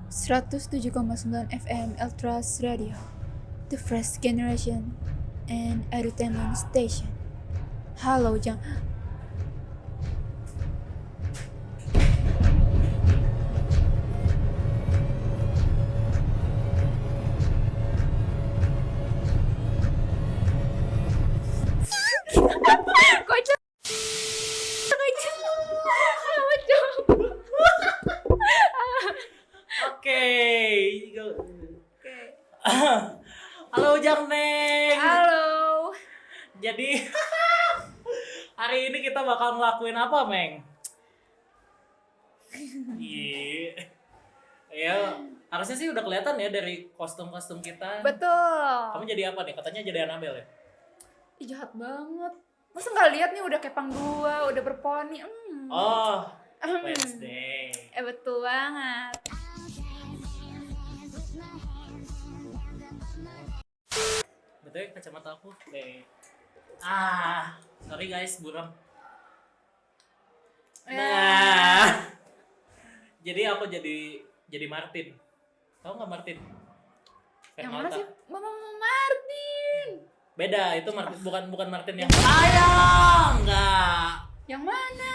107,9 FM Ultras Radio, the first generation and entertainment station. Halo, kocak. Oke. Halo Jang Neng. Halo. Jadi hari ini kita bakal ngelakuin apa, Meng? Iya. Ya, harusnya sih udah kelihatan ya dari kostum-kostum kita. Betul. Kamu jadi apa nih? Katanya jadi Annabelle ya? Ih, jahat banget. Masa nggak lihat nih udah kepang dua, udah berponi. Oh, Wednesday. Betul banget. Betul ya kacamata aku? Sorry guys, buram. Nah, jadi aku jadi Martin. Tahu nggak Martin? Yang mana sih? Mama Martin. Beda, itu Martin, bukan Martin yang sayang, enggak. Yang mana?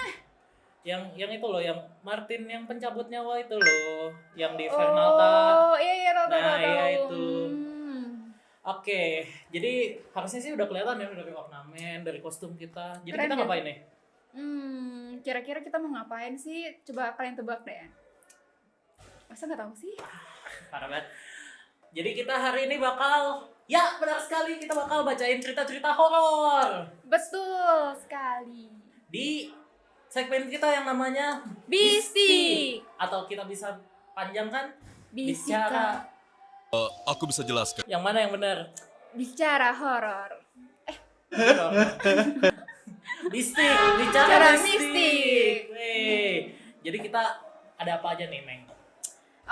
Yang itu loh, yang Martin yang pencabut nyawa itu loh, yang di Fernalta. Oh, iya tahu. Iya itu. Oke, jadi harusnya sih udah kelihatan ya dari ornamen, dari kostum kita. Jadi Keren kita ya? ngapain nih? Kira-kira kita mau ngapain sih? Coba kalian tebak deh. Masa nggak tahu sih? Parah banget. Jadi kita hari ini ya benar sekali, kita bakal bacain cerita-cerita horor. Betul sekali. Di segmen kita yang namanya Bistik. Atau kita bisa panjangkan Bisika. Aku bisa jelaskan. Yang mana yang benar? Bicara horor. Mistik, Bicara mistik. mistik. Wey. Jadi kita ada apa aja nih, Meng?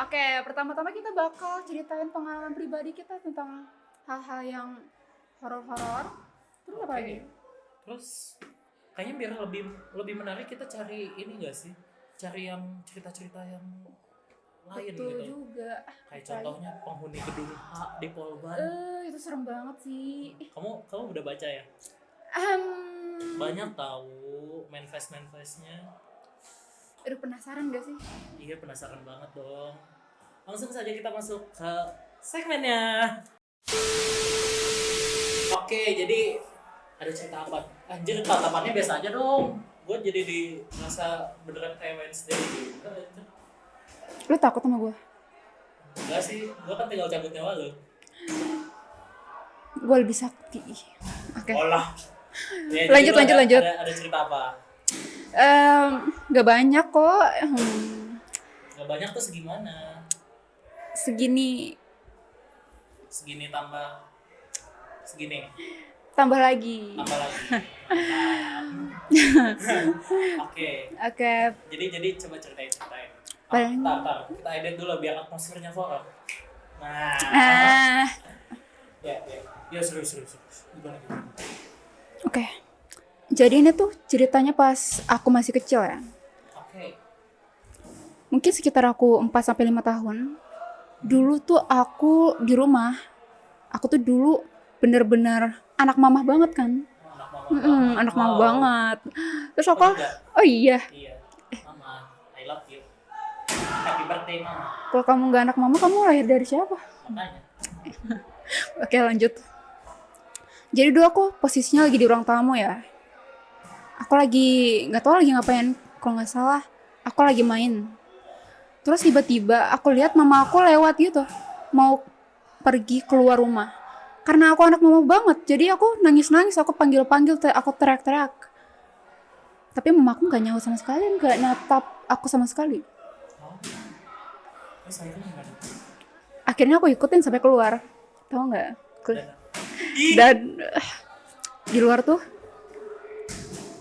Oke, pertama-tama kita bakal ceritain pengalaman pribadi kita tentang hal-hal yang horor-horor. Terus apa lagi? Terus kayaknya biar lebih menarik kita cari ini enggak sih? Cari yang cerita-cerita yang lain Betul gitu. juga. Kayak contohnya penghuni gedung H di Polban. Itu serem banget sih. Kamu udah baca ya? Banyak tahu manifest-manifestnya. Aduh, penasaran gak sih? Iya, penasaran banget dong. Langsung saja kita masuk ke segmennya. Oke, jadi ada cerita apa? Anjir, tatapannya biasa aja dong. Gue jadi merasa beneran kayak Wednesday gitu. Lu takut sama gue? Enggak sih, gue kan tinggal cabut nyawa lo. Gue lebih sakti. Oke. Olah. Ya, Lanjut. Ada cerita apa? Gak banyak kok. Gak banyak tuh segimana? Segini. Segini tambah segini. Tambah lagi. Oke. Jadi coba ceritain. Tar, kita edit dulu biar atmosfernya horor. Nah. Ya seru. Gimana? Oke. Jadi ini tuh ceritanya pas aku masih kecil ya. Oke. Mungkin sekitar aku 4-5 tahun. Dulu tuh aku di rumah. Aku tuh dulu bener-bener anak mamah banget kan. Anak mama banget. Terus aku, oh iya. Iya, mama, I love you. Happy birthday mama. Kalau kamu nggak anak mama, kamu lahir dari siapa? Makanya. Oke, lanjut. Jadi dulu aku posisinya lagi di ruang tamu ya. Aku lagi nggak tahu lagi ngapain. Kalau nggak salah, aku lagi main. Terus tiba-tiba aku lihat mama aku lewat gitu, mau pergi keluar rumah. Karena aku anak mama banget, jadi aku nangis-nangis, aku panggil-panggil, aku teriak-teriak. Tapi mama aku nggak nyaut sama sekali, nggak natap aku sama sekali. Terus saya gimana? Akhirnya aku ikutin sampai keluar, tahu nggak? Dan di luar tuh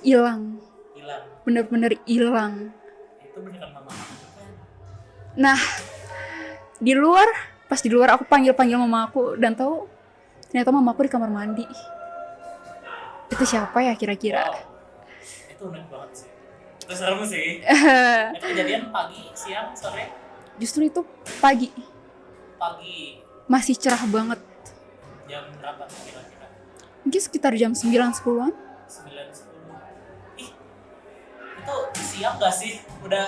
hilang, bener-bener hilang. Itu beneran mama kan? Nah, pas di luar aku panggil mama aku dan tahu ternyata mama aku di kamar mandi. Itu siapa ya kira-kira? Wow. Itu unik banget sih. Itu serem sih. Itu kejadian pagi, siang, sore? Justru itu pagi, Pagi masih cerah banget. jam berapa tuh kira-kira? Mungkin sekitar jam 9-10an. 9:10. Ih, itu siang gak sih?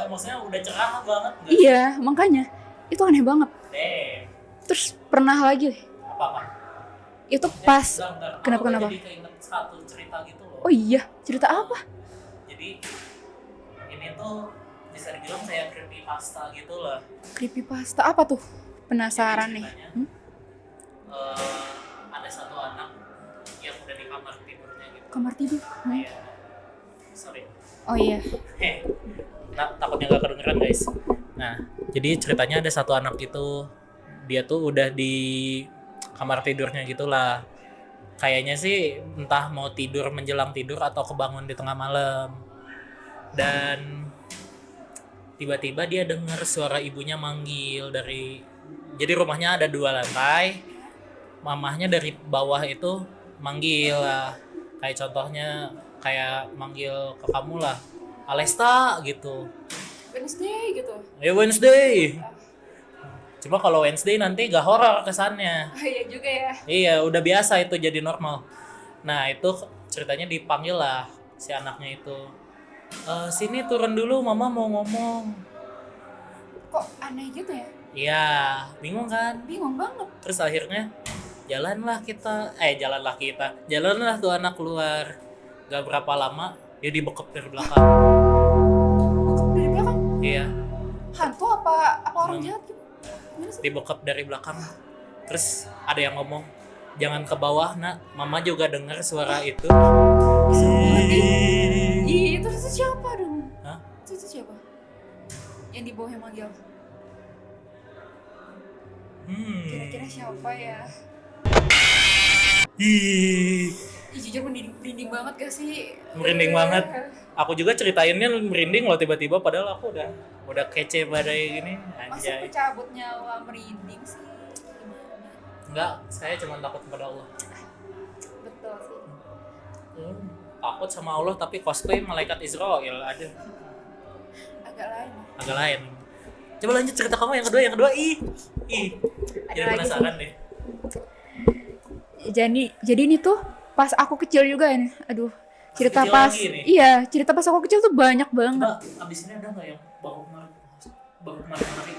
Maksudnya udah cerah banget gak? Iya, makanya itu aneh banget. Damn. Terus pernah lagi, Apa? itu pas, Bentar. kenapa? Aku jadi keinget satu cerita gitu loh. Oh iya, cerita apa? Jadi ini tuh bisa dibilang kayak creepypasta gitu lah. Creepypasta apa tuh? Penasaran Jadi nih. ceritanya, ada satu anak yang udah di kamar tidurnya gitu. Kamar tidur. Iya. Sorry. Oh iya. Takutnya gak kedengeran guys. Nah, jadi ceritanya ada satu anak itu, dia tuh udah di kamar tidurnya gitulah. Kayaknya sih entah mau tidur menjelang tidur atau kebangun di tengah malam. Dan tiba-tiba dia dengar suara ibunya manggil dari, jadi rumahnya ada 2 lantai. Mamahnya dari bawah itu manggil lah. Kayak contohnya kayak manggil ke kamu lah. Alesta gitu. Wednesday gitu. Ya Wednesday. Cuma kalau Wednesday nanti gak horor kesannya. Oh iya juga ya. Iya, udah biasa itu jadi normal. Nah, itu ceritanya dipanggil lah si anaknya itu. Sini turun dulu, mama mau ngomong. Kok aneh gitu ya? Iya, bingung kan? Bingung banget. Terus akhirnya jalanlah tuh anak keluar. Gak berapa lama, dia dibekep dari belakang. Kok dari belakang? Iya, Hantu apa orang jahat gitu? Gimana sih? dibekep dari belakang. Terus ada yang ngomong, jangan ke bawah nak, mama juga dengar suara itu. Ih, itu siapa dong? Hah? Itu siapa? Yang di bawah yang manggil. Kira-kira siapa ya? Ih, Ih, jujur merinding banget gak sih? merinding banget. Aku juga ceritainnya merinding loh tiba-tiba, padahal aku udah kece badai gini. Masa Anjay. pecabut nyawa merinding sih? Gimana? Enggak, saya cuma takut kepada Allah. Betul sih. Takut sama Allah tapi cosplay malaikat Israel ada. Agak lain. Agak lain. Coba lanjut cerita kamu yang kedua. Ih. Ada Jadi lagi penasaran sih. deh. Jadi ini tuh pas aku kecil juga ya. Aduh, cerita kecil pas. lagi nih? Iya, cerita pas aku kecil tuh banyak banget. Coba abis ini ada nggak yang baru kemarin hari?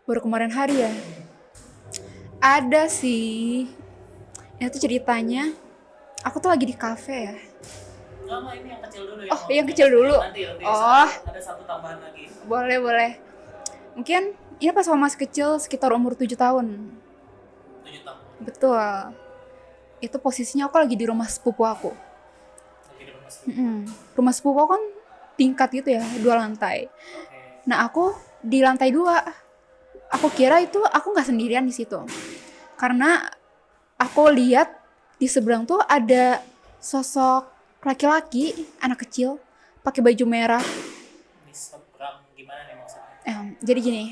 Baru kemarin hari ya. Ada sih. Itu ceritanya aku tuh lagi di kafe ya. Enggak, ini yang kecil dulu. Oh, yang kecil dulu. Nanti Oh. ada satu tambahan lagi. Boleh. Mungkin ini pas aku masih kecil sekitar umur 7 tahun. 7 tahun. Betul. Itu posisinya aku lagi di rumah sepupu aku. Lagi di rumah. Rumah sepupu aku kan tingkat gitu ya, 2 lantai. Oke. Nah, aku di lantai 2. Aku kira itu aku nggak sendirian di situ. Karena aku lihat di seberang tuh ada sosok laki-laki, anak kecil, pakai baju merah. Di seberang gimana nih maksudnya? Jadi gini.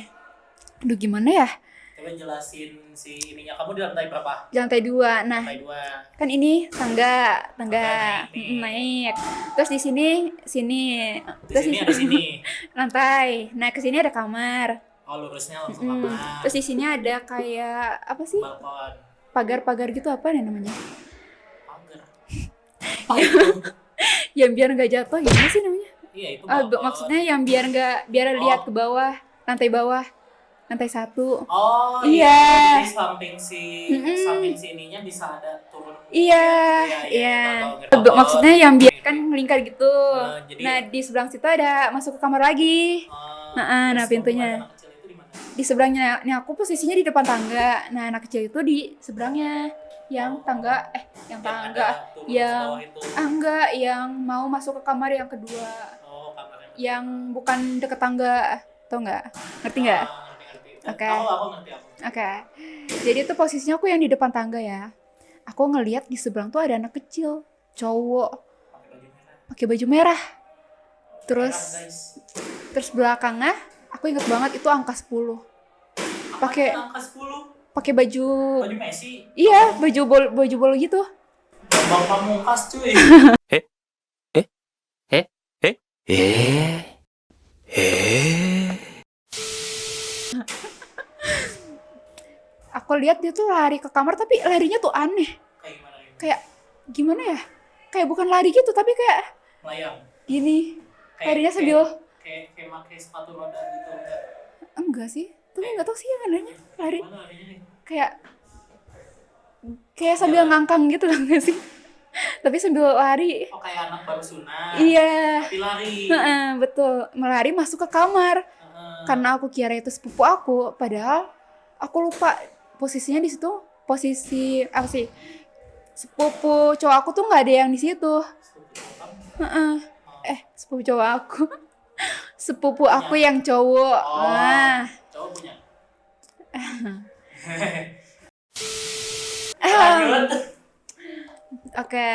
Aduh, gimana ya? Coba jelasin si ininya. Kamu di lantai berapa? Di lantai 2. Nah, Lantai 2. kan ini tangga naik. naik. Terus di sini Di sini ada sini. lantai. Nah, ke sini ada kamar. Oh, lurusnya langsung kamar. Terus di sini ada kayak apa sih? Balkon. Pagar-pagar gitu, apa nih namanya? Pagar. Apa itu? Yang biar nggak jatuh, gimana sih namanya? Iya, itu balkon. Maksudnya yang biar lihat ke bawah, lantai 1. Oh Iya. Jadi samping sininya bisa ada turun. Iya. Tahu. Maksudnya yang biar kan melingkar gitu. Jadi- Nah, di seberang situ ada masuk ke kamar lagi. Nah, Terus pintunya. anak kecil itu di mana? Di seberangnya. Nah, aku posisinya di depan tangga. Nah, anak kecil itu di seberangnya. Yang tangga, yang tangga. Turun ke Yang bawah itu. enggak, yang mau masuk ke kamar yang kedua. Oh, kamarnya. Yang bukan deket tangga. Tau nggak? Ngerti nggak? Ngerti. Oke. Aku ngerti aku. Oke. Jadi itu posisinya aku yang di depan tangga ya. Aku ngelihat di seberang tuh ada anak kecil, cowok, Pakai baju merah. pakai baju merah. Merah, Terus guys. belakangnya aku inget banget itu angka 10. Pakai Apanya angka 10? pakai baju, Baju Messi. iya, baju bol gitu. Bang Pamungkas cuy. aku lihat dia tuh lari ke kamar tapi larinya tuh aneh. Kayak gimana ini? Kayak gimana ya? Kayak bukan lari gitu tapi kayak Melayang. gini. Kayak Larinya sambil kayak pakai sepatu roda gitu enggak? enggak sih. Tapi enggak tahu sih yang anehnya. Lari Gimana larinya nih? kayak sambil ngangkang gitu lah nggak sih? Tapi sambil lari. Oh kayak anak baru sunat. Iya. Tapi lari. Heeh, betul. Melari masuk ke kamar. Heeh. Karena aku kira itu sepupu aku, padahal aku lupa posisinya di situ. Posisi apa sih? Sepupu cowok aku tuh nggak ada yang di situ. Heeh. Sepupu cowok aku. Sepupu aku yang cowok. Oh, Nah, cowok punya. Ahem. Oke.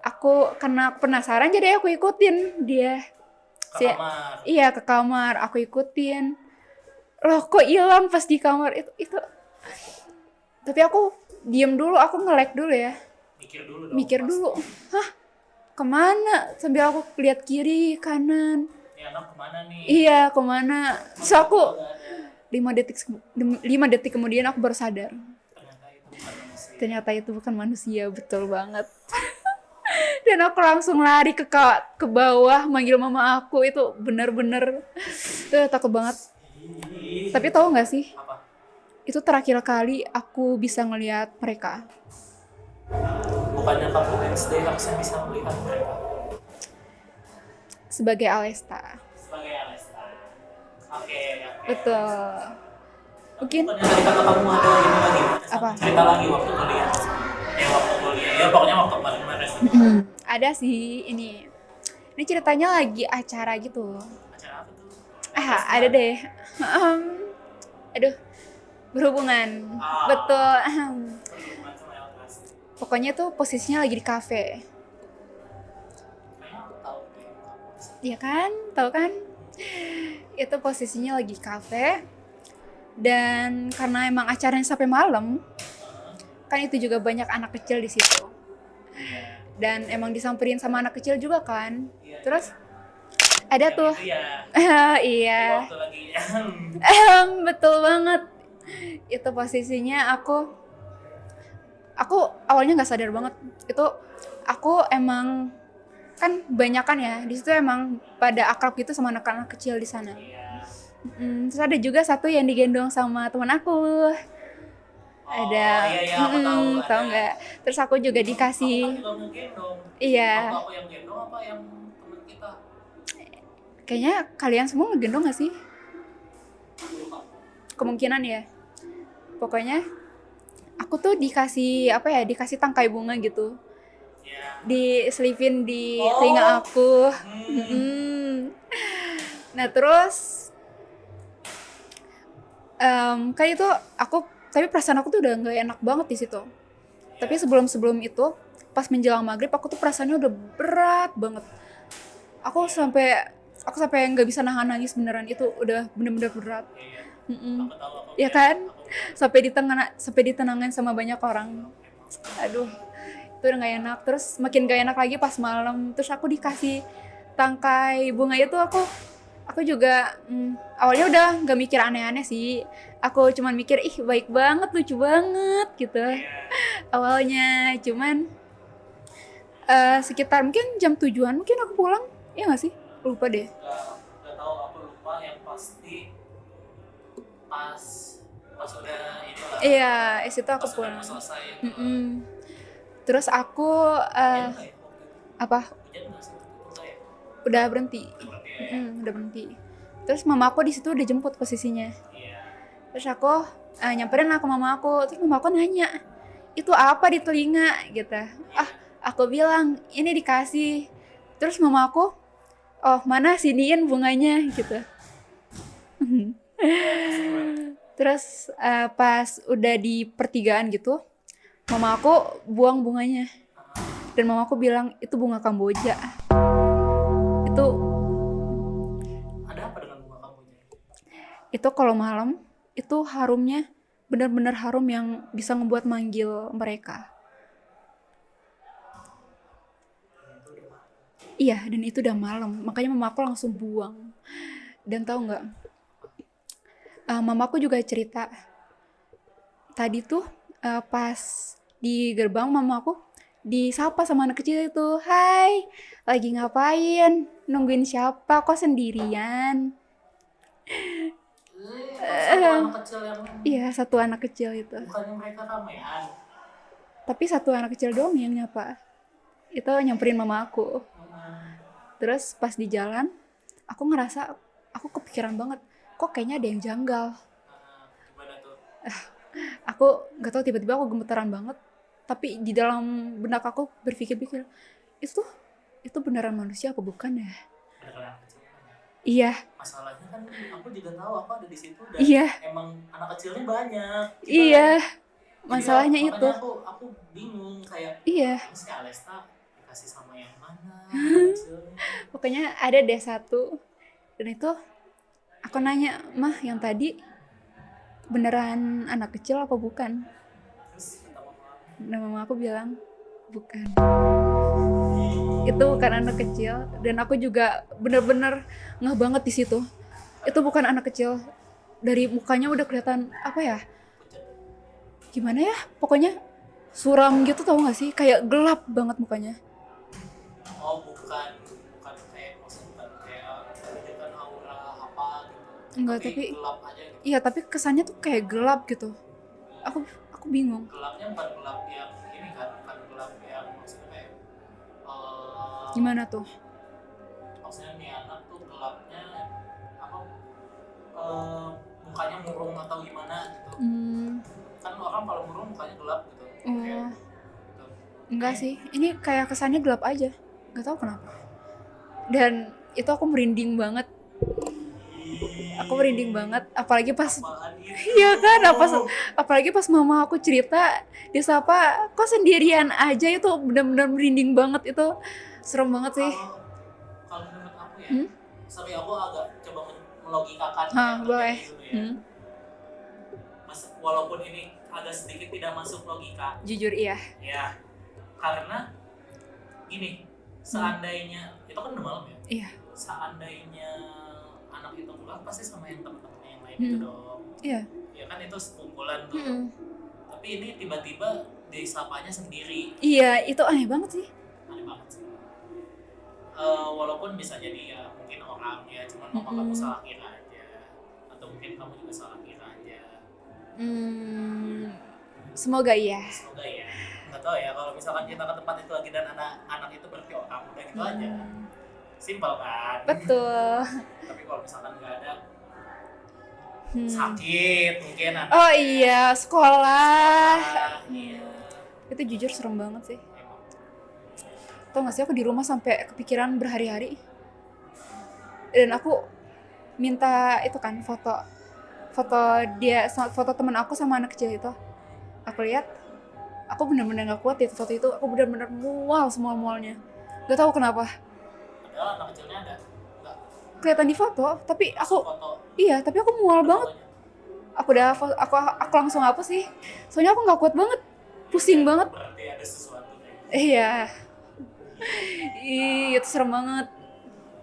Aku karena aku penasaran jadi aku ikutin dia. Ke kamar. Iya, ke kamar, aku ikutin. Loh, kok hilang pas di kamar itu. Tapi aku diem dulu, aku nge-lag dulu ya. Mikir dulu dong. Pasti. Hah? Kemana? Sambil aku lihat kiri, kanan. Ini anak kemana nih? Iya, kemana? Terus aku Nggak ada. 5 detik kemudian aku baru sadar. Ternyata itu bukan manusia. Ternyata itu bukan manusia, betul banget. Dan aku langsung lari ke bawah manggil mama aku. Itu bener-bener takut banget. Tapi tahu nggak sih? Apa? Itu terakhir kali aku bisa ngelihat mereka. Bukannya kamu Wednesday harusnya bisa melihat mereka Sebagai Alesta. sebagai Alesta. Oke. Betul. Mungkin Bukannya tadi kata kamu ada ini lagi? Apa? Cerita lagi waktu kuliah. Waktu kuliah. Ya pokoknya waktu kemarin-kemarin. ada sih ini. Ini ceritanya lagi acara gitu. Acara apa tuh? Ada deh. Aduh, berhubungan. Ah. Betul. Berhubungan sama Elkas. Pokoknya tuh posisinya lagi di kafe. Kayaknya aku tahu deh kamu. Iya kan? Tahu kan? Itu posisinya lagi kafe. Dan karena emang acaranya sampai malam, kan itu juga banyak anak kecil di situ. Iya. Dan emang disamperin sama anak kecil juga kan. Iya, Terus ada yang tuh. itu ya. Iya. Waktu lagi. Betul banget. Itu posisinya aku awalnya nggak sadar banget. Itu aku emang kan banyakan ya di situ emang pada akrab gitu sama anak-anak kecil di sana. Iya. Terus ada juga satu yang digendong sama teman aku. Ada, Iya, aku tahu. tahu nggak? Terus aku juga dikasih, Aku juga mau gendong. iya. Waktu aku yang gendong apa yang teman kita? Kayaknya kalian semua ngegendong nggak sih? Aku lupa. Kemungkinan ya. Pokoknya aku tuh dikasih apa ya? Dikasih tangkai bunga gitu. Iya. Diselipin di Oh. telinga aku. Hmm. Nah terus kayak itu tapi perasaan aku tuh udah nggak enak banget di situ. Tapi sebelum itu pas menjelang maghrib aku tuh perasaannya udah berat banget. Aku sampai nggak bisa nahan nangis beneran, itu udah bener-bener berat. Iya. Mm-mm. Aku tahu. Ya kan? Sampai ditenangin sama banyak orang. Aduh, itu udah nggak enak. Terus makin gak enak lagi pas malam. Terus aku dikasih tangkai bunga itu, aku juga awalnya udah nggak mikir aneh-aneh sih. Aku cuman mikir baik banget, lucu banget gitu. Awalnya cuman sekitar mungkin jam 7-an mungkin aku pulang. Ya nggak sih? Lupa deh. Gak tahu, aku lupa, yang pasti pas udah ini lah. Iya, situ aku Pas udah pulang. mau selesai. Terus aku Hujan nggak ya waktu itu? apa? Hujan nggak sih waktu itu? Nggak ya? Udah berhenti. Berarti ya. Udah berhenti. Terus mama aku di situ udah jemput posisinya. Iya. Terus aku nyamperin lah ke mama aku. Terus mama aku nanya, itu apa di telinga gitu. Aku bilang ini dikasih. Terus mama aku, oh mana siniin bunganya gitu. Terus pas udah di pertigaan gitu, mama aku buang bunganya. Dan mama aku bilang itu bunga Kamboja. Itu Ada apa dengan bunga kamboja? itu kalau malam itu harumnya benar-benar harum yang bisa ngebuat manggil mereka. Iya, dan itu udah malam, makanya mama aku langsung buang. Dan tahu nggak, mama aku juga cerita tadi tuh pas di gerbang mama aku disapa sama anak kecil itu, "Hai, lagi ngapain? Nungguin siapa? Kok sendirian?" Satu anak kecil yang Iya, satu anak kecil itu. bukannya mereka ramean. Tapi satu anak kecil doang yang nyapa. Itu nyamperin mama aku. Terus pas di jalan, aku ngerasa aku kepikiran banget. Kok kayaknya ada yang janggal. Gimana tuh? Aku nggak tahu, tiba-tiba aku gemetaran banget. Tapi di dalam benak aku berpikir-pikir, itu beneran manusia apa bukan ya? Beneran anak kecil kan? Iya, Masalahnya kan aku juga tahu aku ada di situ dan iya, emang anak kecilnya banyak. iya. Jadi Masalahnya makanya itu. aku bingung kayak Iya, ini si Alesta dikasih sama yang mana anak kecilnya. pokoknya ada deh satu. Dan itu aku nanya, "Mah, yang tadi beneran anak kecil apa bukan?" Terus kata mama, Dan mama aku bilang, "Bukan. Itu bukan anak kecil." Dan aku juga bener-bener ngeh banget di situ. Itu bukan anak kecil. Dari mukanya udah kelihatan apa ya? Gimana ya? Pokoknya suram gitu, tau gak sih? Kayak gelap banget mukanya. oh bukan kayak maksudnya bukan kayak menunjukkan aura apa gitu. Enggak, tapi gelap aja gitu. iya, tapi kesannya tuh kayak gelap gitu. Aku bingung. Gelapnya bukan gelap yang ini kan, bukan gelap yang maksudnya kayak Gimana tuh? maksudnya nih anak tuh gelapnya apa mukanya murung atau gimana gitu. Kan orang kalau murung mukanya gelap gitu. Kayak gitu. Enggak sih. Ini kayak kesannya gelap aja. Gak tahu kenapa. Dan itu aku merinding banget. Apalagi pas Apaan itu? iya kan, apalagi pas mama aku cerita disapa kok sendirian aja, itu benar-benar merinding banget. Itu serem banget sih. Kalau menurut aku ya, sorry aku agak coba melogikakan Boleh. gitu ya. Walaupun ini agak sedikit tidak masuk logika, Jujur iya. ya karena gini, seandainya itu kan udah malam ya, Iya. seandainya anak itu pulang pasti sama yang teman-temannya yang lain gitu dong. Iya. Ya kan itu sekumpulan tuh. Tapi ini tiba-tiba disapanya sendiri. Iya, itu aneh banget sih. Aneh banget sih. Walaupun bisa jadi ya mungkin orang ya, cuman mama kamu salah kira aja, atau mungkin kamu juga salah kira aja. Semoga iya. Semoga ya. Nggak tahu ya, kalau misalkan kita ke tempat itu lagi dan anak itu berarti orang, udah gitu aja. Simpel kan? Betul. Tapi kalau misalkan nggak ada, sakit mungkin anak. Oh iya, sekolah. Iya. Itu jujur serem banget sih. Emang. Tau gak sih, aku di rumah sampai kepikiran berhari-hari. Dan aku minta itu kan foto teman aku sama anak kecil itu. Aku lihat, aku benar-benar gak kuat itu foto itu. Aku benar-benar mual semua-mualnya. Gak tahu kenapa. Padahal anak kecilnya ada. Enggak. Kelihatan di foto, tapi aku Foto. iya, tapi aku mual banget. Fotonya. Aku langsung hapus sih. Soalnya aku gak kuat banget. Pusing banget. Berarti ada sesuatu kayak. Iya. Ih, itu serem banget.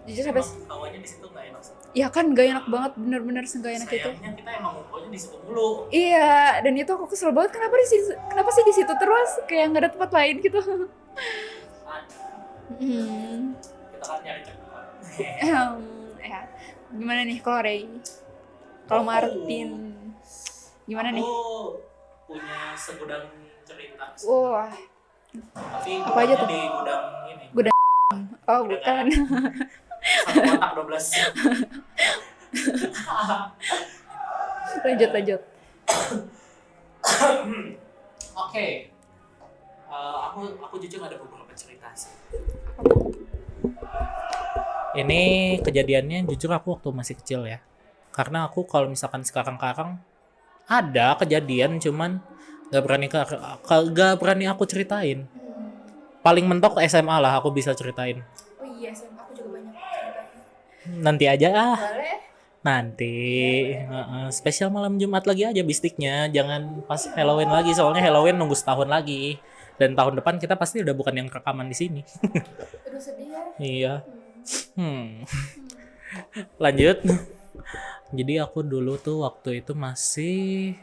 Jujur sampai Hawanya di situ nggak enak sih. ya kan, gak enak banget, bener-bener gak enak itu. Sayangnya kita emang ngumpulnya di situ mulu. Iya, dan itu aku kesel banget, kenapa sih di situ terus, kayak nggak ada tempat lain gitu. Kita kan nyari cepat. Ya, gimana nih kalau Ray? Kalau Martin, gimana nih? Aku punya segudang cerita. Wah, Tapi apa aja tuh? di gudang ini. Oh bukan. Satu kotak 12. Lanjut. Oke. Aku jujur ada beberapa cerita sih. Ini kejadiannya jujur aku waktu masih kecil ya. Karena aku kalau misalkan sekarang ada kejadian, cuman gak berani aku ceritain. Paling mentok SMA lah aku bisa ceritain. Oh iya, aku juga banyak cerita. Nanti aja Boleh? Nanti spesial malam Jumat lagi aja bistiknya. Jangan pas Halloween lagi, soalnya Halloween nunggu setahun lagi. Dan tahun depan kita pasti udah bukan yang rekaman di sini. Aduh, sedih ya. Iya. Lanjut. Jadi aku dulu tuh waktu itu masih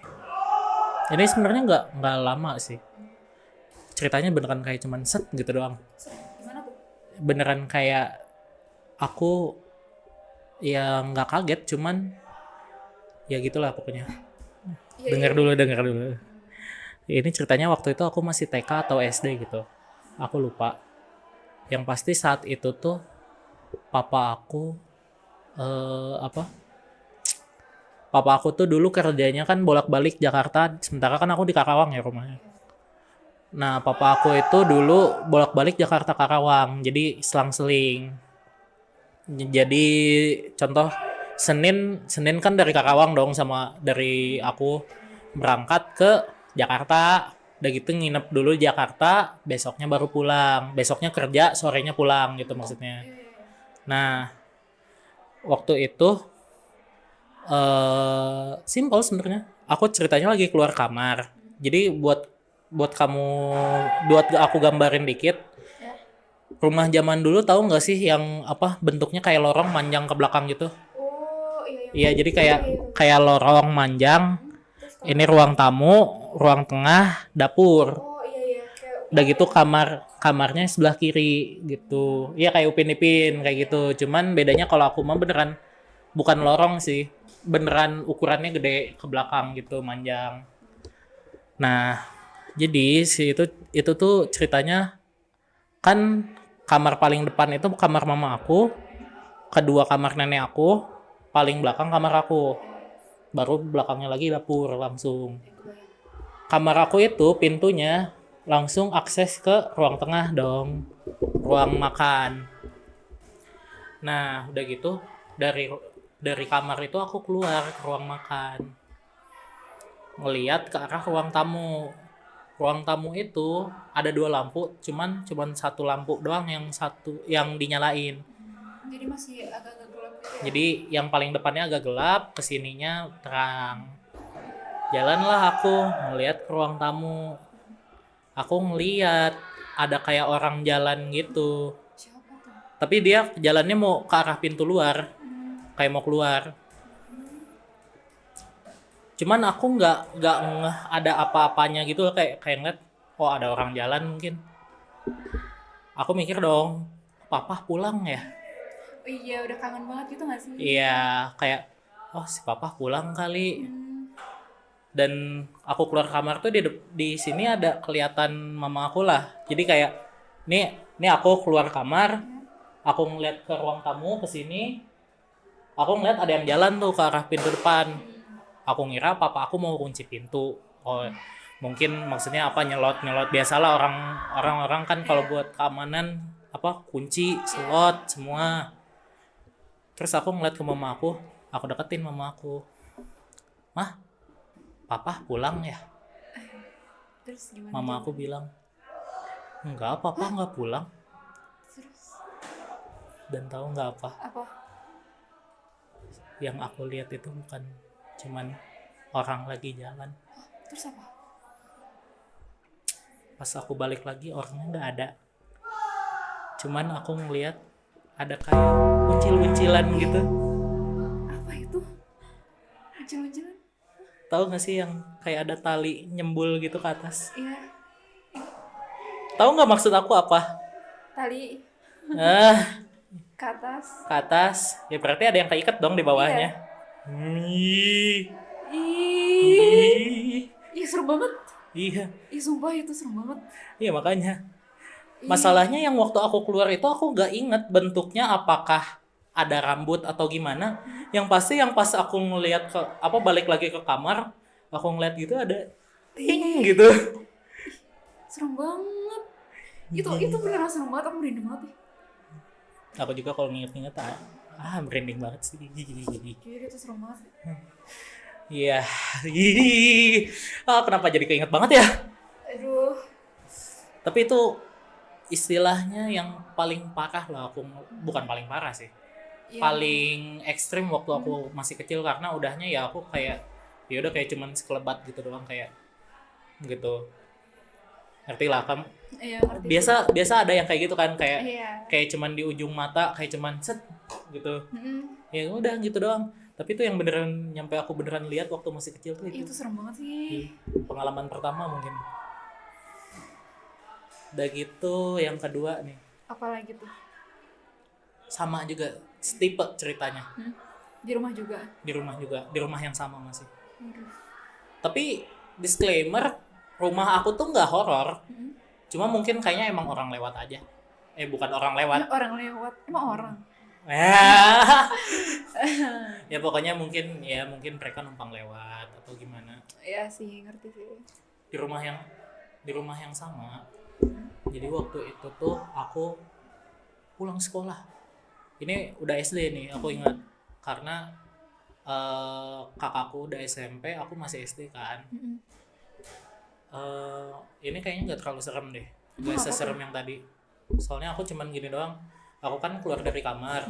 Ini sebenarnya nggak lama sih. Ceritanya beneran kayak cuman set gitu doang. Gimana tuh? Beneran kayak aku ya nggak kaget, cuman ya gitulah pokoknya. Iya, Dengar dulu. Ini ceritanya waktu itu aku masih TK atau SD gitu. Aku lupa. Yang pasti saat itu tuh papa aku apa? Papa aku tuh dulu kerjanya kan bolak-balik Jakarta, sementara kan aku di Karawang ya rumahnya. Nah, papa aku itu dulu bolak-balik Jakarta Karawang, jadi selang-seling. Jadi contoh Senin kan dari Karawang dong sama dari aku berangkat ke Jakarta. Udah gitu nginep dulu di Jakarta, besoknya baru pulang. Besoknya kerja, sorenya pulang gitu maksudnya. Nah, waktu itu simple sebenarnya. Aku ceritanya lagi keluar kamar. Jadi buat kamu buat aku gambarin dikit. Rumah zaman dulu tahu nggak sih yang apa bentuknya kayak lorong manjang ke belakang gitu? Oh Iya, jadi kayak lorong manjang. Ini ruang tamu, ruang tengah, dapur. Oh iya kayak Udah gitu kamarnya sebelah kiri gitu. Iya kayak Upin Ipin kayak gitu. Cuman bedanya kalau aku mah beneran bukan lorong sih. Beneran ukurannya gede ke belakang gitu, manjang. Nah, jadi itu tuh ceritanya kan kamar paling depan itu kamar mama aku, kedua kamar nenek aku, paling belakang kamar aku. Baru belakangnya lagi dapur langsung. Kamar aku itu pintunya langsung akses ke ruang tengah dong, ruang makan. Nah, udah gitu dari kamar itu aku keluar ke ruang makan. Ngeliat ke arah ruang tamu. Ruang tamu itu ada 2 lampu, cuman satu lampu doang yang dinyalain. jadi masih agak-agak gelap gitu ya. Jadi yang paling depannya agak gelap, kesininya terang. Jalanlah aku ngeliat ke ruang tamu. Aku ngeliat ada kayak orang jalan gitu. Siapa tuh? Tapi dia jalannya mau ke arah pintu luar, kayak mau keluar. Cuman aku nggak ngeh ada apa-apanya gitu kayak ngeliat, oh ada orang jalan mungkin. Aku mikir dong, papa pulang ya? Oh iya udah kangen banget gitu gak sih? Iya, kayak oh si papa pulang kali. Dan aku keluar kamar tuh di sini ada kelihatan mama aku lah. Jadi kayak nih aku keluar kamar, aku ngeliat ke ruang tamu ke sini, aku ngeliat ada yang jalan tuh ke arah pintu depan. Aku ngira papa aku mau kunci pintu. Oh, mungkin maksudnya apa nyelot biasalah orang kan kalau buat keamanan apa kunci, slot semua. Terus aku ngeliat ke mama aku deketin mama aku. Mah, papa pulang ya? Terus gimana? Mama aku bilang, enggak, papa nggak pulang. Terus Dan tahu nggak apa? apa? Yang aku lihat itu bukan cuman orang lagi jalan. Terus apa? Pas aku balik lagi orangnya nggak ada. Cuman aku ngeliat ada kayak uncil-uncilan gitu. Apa itu? Uncil-uncilan? Tahu nggak sih yang kayak ada tali nyembul gitu ke atas? Iya. Tahu nggak maksud aku apa? Tali Ah, ke atas. ke atas. Ya berarti ada yang keikat dong di bawahnya. Ih, Ih. ih, Ih seru banget. iya, Ih sumpah itu seru banget. iya makanya. Ih. Masalahnya yang waktu aku keluar itu aku nggak inget bentuknya apakah ada rambut atau gimana. Yang pasti yang pas aku ngelihat ke apa balik lagi ke kamar, aku ngeliat gitu ada ting gitu. Serem banget. Itu beneran serem banget. Aku merinding banget nih. Aku juga kalau nginget-nginget merinding banget sih. Iya itu serem banget. Iya. Kenapa jadi keinget banget ya? Aduh. Tapi itu istilahnya yang paling parah lah aku, bukan paling parah sih. Iya. Paling ekstrim waktu aku masih kecil karena udahnya ya aku kayak ya udah kayak cuman sekelebat gitu doang kayak gitu. Ngerti lah kamu. Iya ngerti. Biasa ada yang kayak gitu kan kayak Iya. kayak cuman di ujung mata kayak cuman set gitu. Mm-mm. Ya udah gitu doang. Tapi itu yang beneran nyampe aku beneran lihat waktu masih kecil tuh Itu itu. serem banget sih. Pengalaman pertama mungkin. Udah gitu yang kedua nih. Apalagi tuh? Sama juga setipe ceritanya. Di rumah juga. Di rumah juga, di rumah yang sama masih. Aduh. Tapi disclaimer, rumah aku tuh nggak horor. Cuma mungkin kayaknya emang orang lewat aja. Bukan orang lewat. Orang lewat. Emang orang? Ya pokoknya mungkin mereka numpang lewat atau gimana. Ya sih, ngerti sih. Di rumah yang sama. Jadi waktu itu tuh aku pulang sekolah. Ini udah SD nih, aku ingat. Karena kakakku udah SMP, aku masih SD kan. Ini kayaknya nggak terlalu serem deh, nggak seserem yang tadi. Soalnya aku cuman gini doang. Aku kan keluar dari kamar.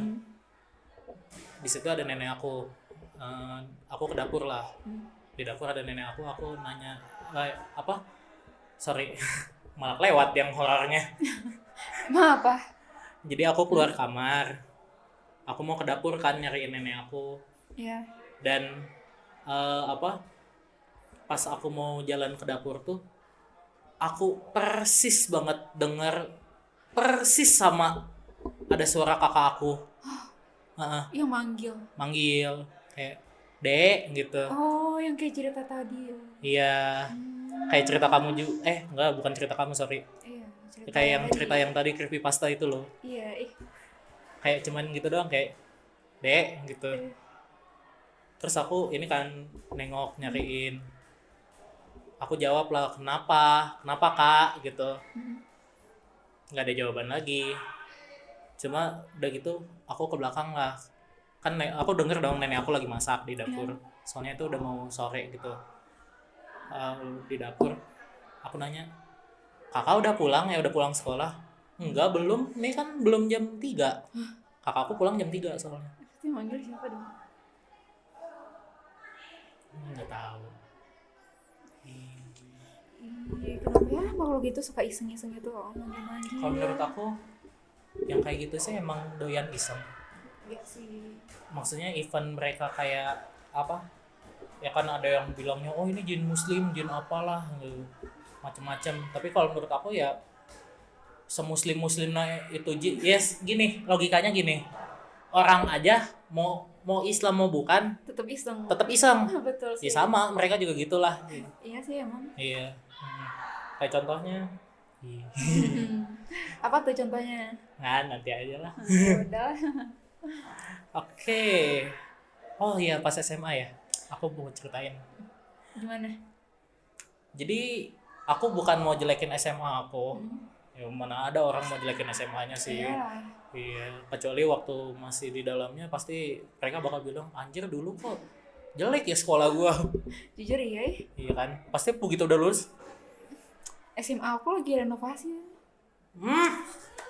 Di situ ada nenek aku. Aku ke dapur lah. Di dapur ada nenek aku. Aku nanya apa? Sorry, malah lewat yang horornya. Emang apa? Jadi aku keluar kamar. Aku mau ke dapur kan nyariin nenek aku. Iya. Dan pas aku mau jalan ke dapur tuh, aku persis banget dengar persis sama ada suara kakak aku. Yang manggil kayak Dek gitu. Oh, yang kayak cerita tadi ya. Iya, kayak cerita kamu juga. Enggak, bukan cerita kamu, sorry. Iya, Kayak yang cerita yang tadi creepypasta itu loh. Iya, Kayak cuman gitu doang, kayak Dek gitu. Terus aku ini kan nengok nyariin. Aku jawab lah, kenapa kak gitu. Nggak ada jawaban lagi. Cuma udah gitu aku ke belakang lah. Kan aku denger dong nenek aku lagi masak di dapur. Soalnya itu udah mau sore gitu. Di dapur aku nanya, kakak udah pulang ya, udah pulang sekolah? Enggak, belum, ini kan belum jam 3. Kakakku pulang jam 3 soalnya. Itu yang manggil siapa dong? Nggak tahu. Iya, kenapa ya kalau gitu suka iseng-iseng gitu manggil-manggil. Kalau menurut aku yang kayak gitu sih emang doyan iseng. Iya sih. Maksudnya event mereka kayak apa? Ya kan ada yang bilangnya oh ini jin muslim, jin apalah gitu. Macem-macem. Tapi kalau menurut aku ya semuslim-muslimnya itu jin. Yes, gini, logikanya gini. Orang aja mau Islam mau bukan Tetap iseng. Betul sih. Ya sama, mereka juga gitulah. Iya sih emang. Iya. Kayak contohnya. Apa tuh contohnya? Nah, nanti aja lah. Udah. Oke. Oh iya, pas SMA ya. Aku mau ceritain. Gimana? Jadi, aku bukan mau jelekin SMA aku. Ya mana ada orang mau jelekin SMA-nya sih. Iya, kecuali waktu masih di dalamnya pasti mereka bakal bilang, "Anjir dulu kok jelek ya sekolah gua." Jujur iya. Iya kan? Pasti begitu udah lulus. SMA aku lagi renovasi.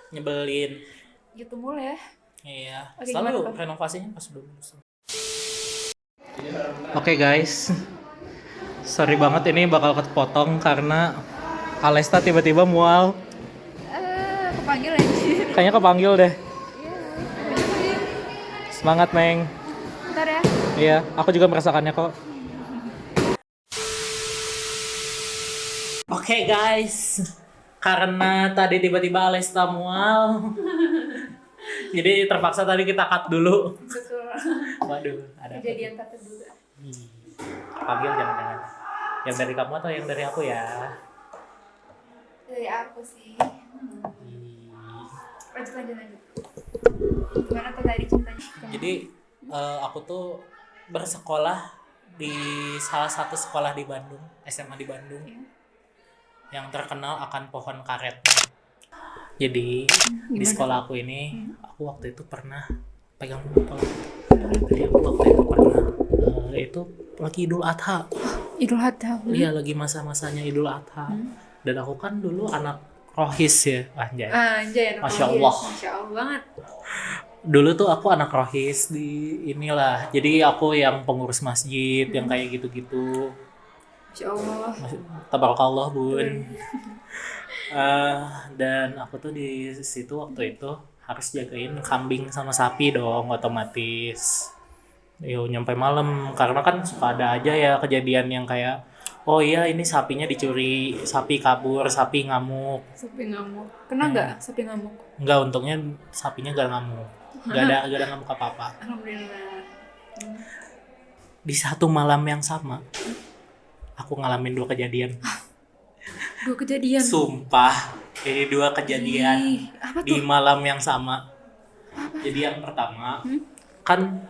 Nyebelin. Gitu mulu ya. Iya, Oke, selalu gimana, Pak? renovasinya pas udah lulus. Oke guys, sorry banget ini bakal kepotong karena Alesta tiba-tiba mual. Kepanggil anjir. Kayaknya kepanggil deh. Semangat Meng. Bentar ya. Iya, aku juga merasakannya kok. Oke guys, karena tadi tiba-tiba Alesta mual, jadi terpaksa tadi kita cut dulu. Betul. Waduh, ada apa? Kejadian tak terduga. Panggil jangan-jangan. Yang dari kamu atau yang dari aku ya? Dari aku sih. Lanjut. Gimana tuh tadi ceritanya? Jadi aku tuh bersekolah di salah satu sekolah di Bandung, SMA di Bandung, yang terkenal akan pohon karet. Jadi di sekolah aku ini, aku waktu itu pernah pegang motor. Jadi aku waktu itu pernah itu lagi Idul Adha. Idul Adha. Iya, lagi masa-masanya Idul Adha. Dan aku kan dulu anak rohis ya, anjay. Anjay, anak Masya rohis. Allah. Masya Allah banget. Dulu tuh aku anak rohis di inilah. Jadi aku yang pengurus masjid, yang kayak gitu-gitu. Masya Allah. Tabarakallah bun. Dan aku tuh di situ waktu itu harus jagain kambing sama sapi dong, otomatis. Yo nyampe malam karena kan suka ada aja ya kejadian yang kayak oh iya ini sapinya dicuri, sapi kabur, sapi ngamuk. Sapi ngamuk. Kena nggak sapi ngamuk? Enggak, untungnya sapinya gak ngamuk. Gak ada ngamuk apa-apa. Alhamdulillah. Di satu malam yang sama aku ngalamin 2 kejadian. 2 kejadian. Sumpah, ini 2 kejadian Ih, apa di tuh? malam yang sama. Jadi yang pertama kan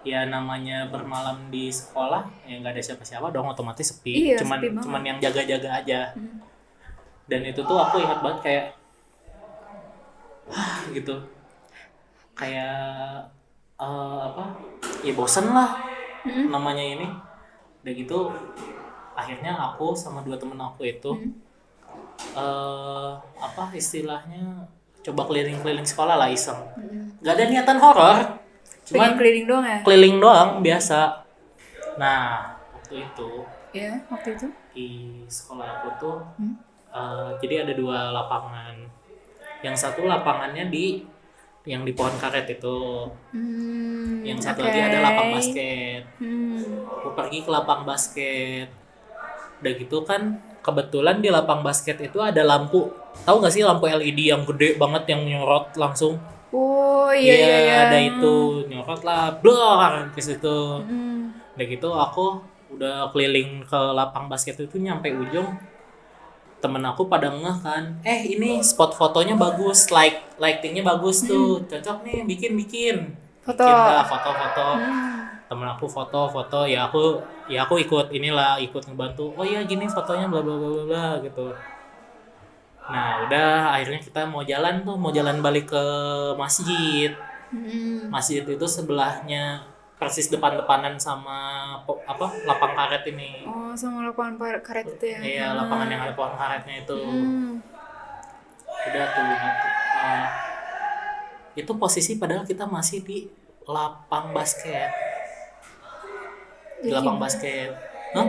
ya namanya bermalam di sekolah ya nggak ada siapa-siapa dong, otomatis sepi. Iya, cuman sepi banget. cuman yang jaga-jaga aja. Dan itu tuh aku ingat banget kayak gitu, kayak apa ya, bosen lah namanya ini. Udah gitu akhirnya aku sama 2 temen aku itu apa istilahnya coba keliling-keliling sekolah lah iseng. Gak ada niatan horor, Pengen cuman keliling doang ya? keliling doang biasa. Nah waktu itu Iya, waktu itu. di sekolah aku tuh jadi ada 2 lapangan. Yang satu lapangannya yang di pohon karet itu. Yang satu lagi ada lapang basket. Aku pergi ke lapang basket. Udah gitu kan kebetulan di lapang basket itu ada lampu. Tahu nggak sih lampu LED yang gede banget yang nyorot langsung? Oh iya. Ada itu nyorot lah, blor ke situ. Udah gitu aku udah keliling ke lapang basket itu, nyampe ujung temen aku pada ngeh kan, ini spot fotonya bagus, lightingnya bagus tuh, cocok nih bikin Foto. bikin lah foto. Temen aku foto ya aku ikut ikut ngebantu, oh iya gini fotonya bla bla bla bla bla gitu. Nah udah akhirnya kita mau jalan balik ke masjid. Masjid itu sebelahnya persis depan-depanan sama lapang karet ini. Oh, sama lapangan karet itu ya? Iya, lapangan yang ada pohon karetnya itu. Udah tuh. Itu posisi padahal kita masih di lapang basket. Di lapang basket. Hah?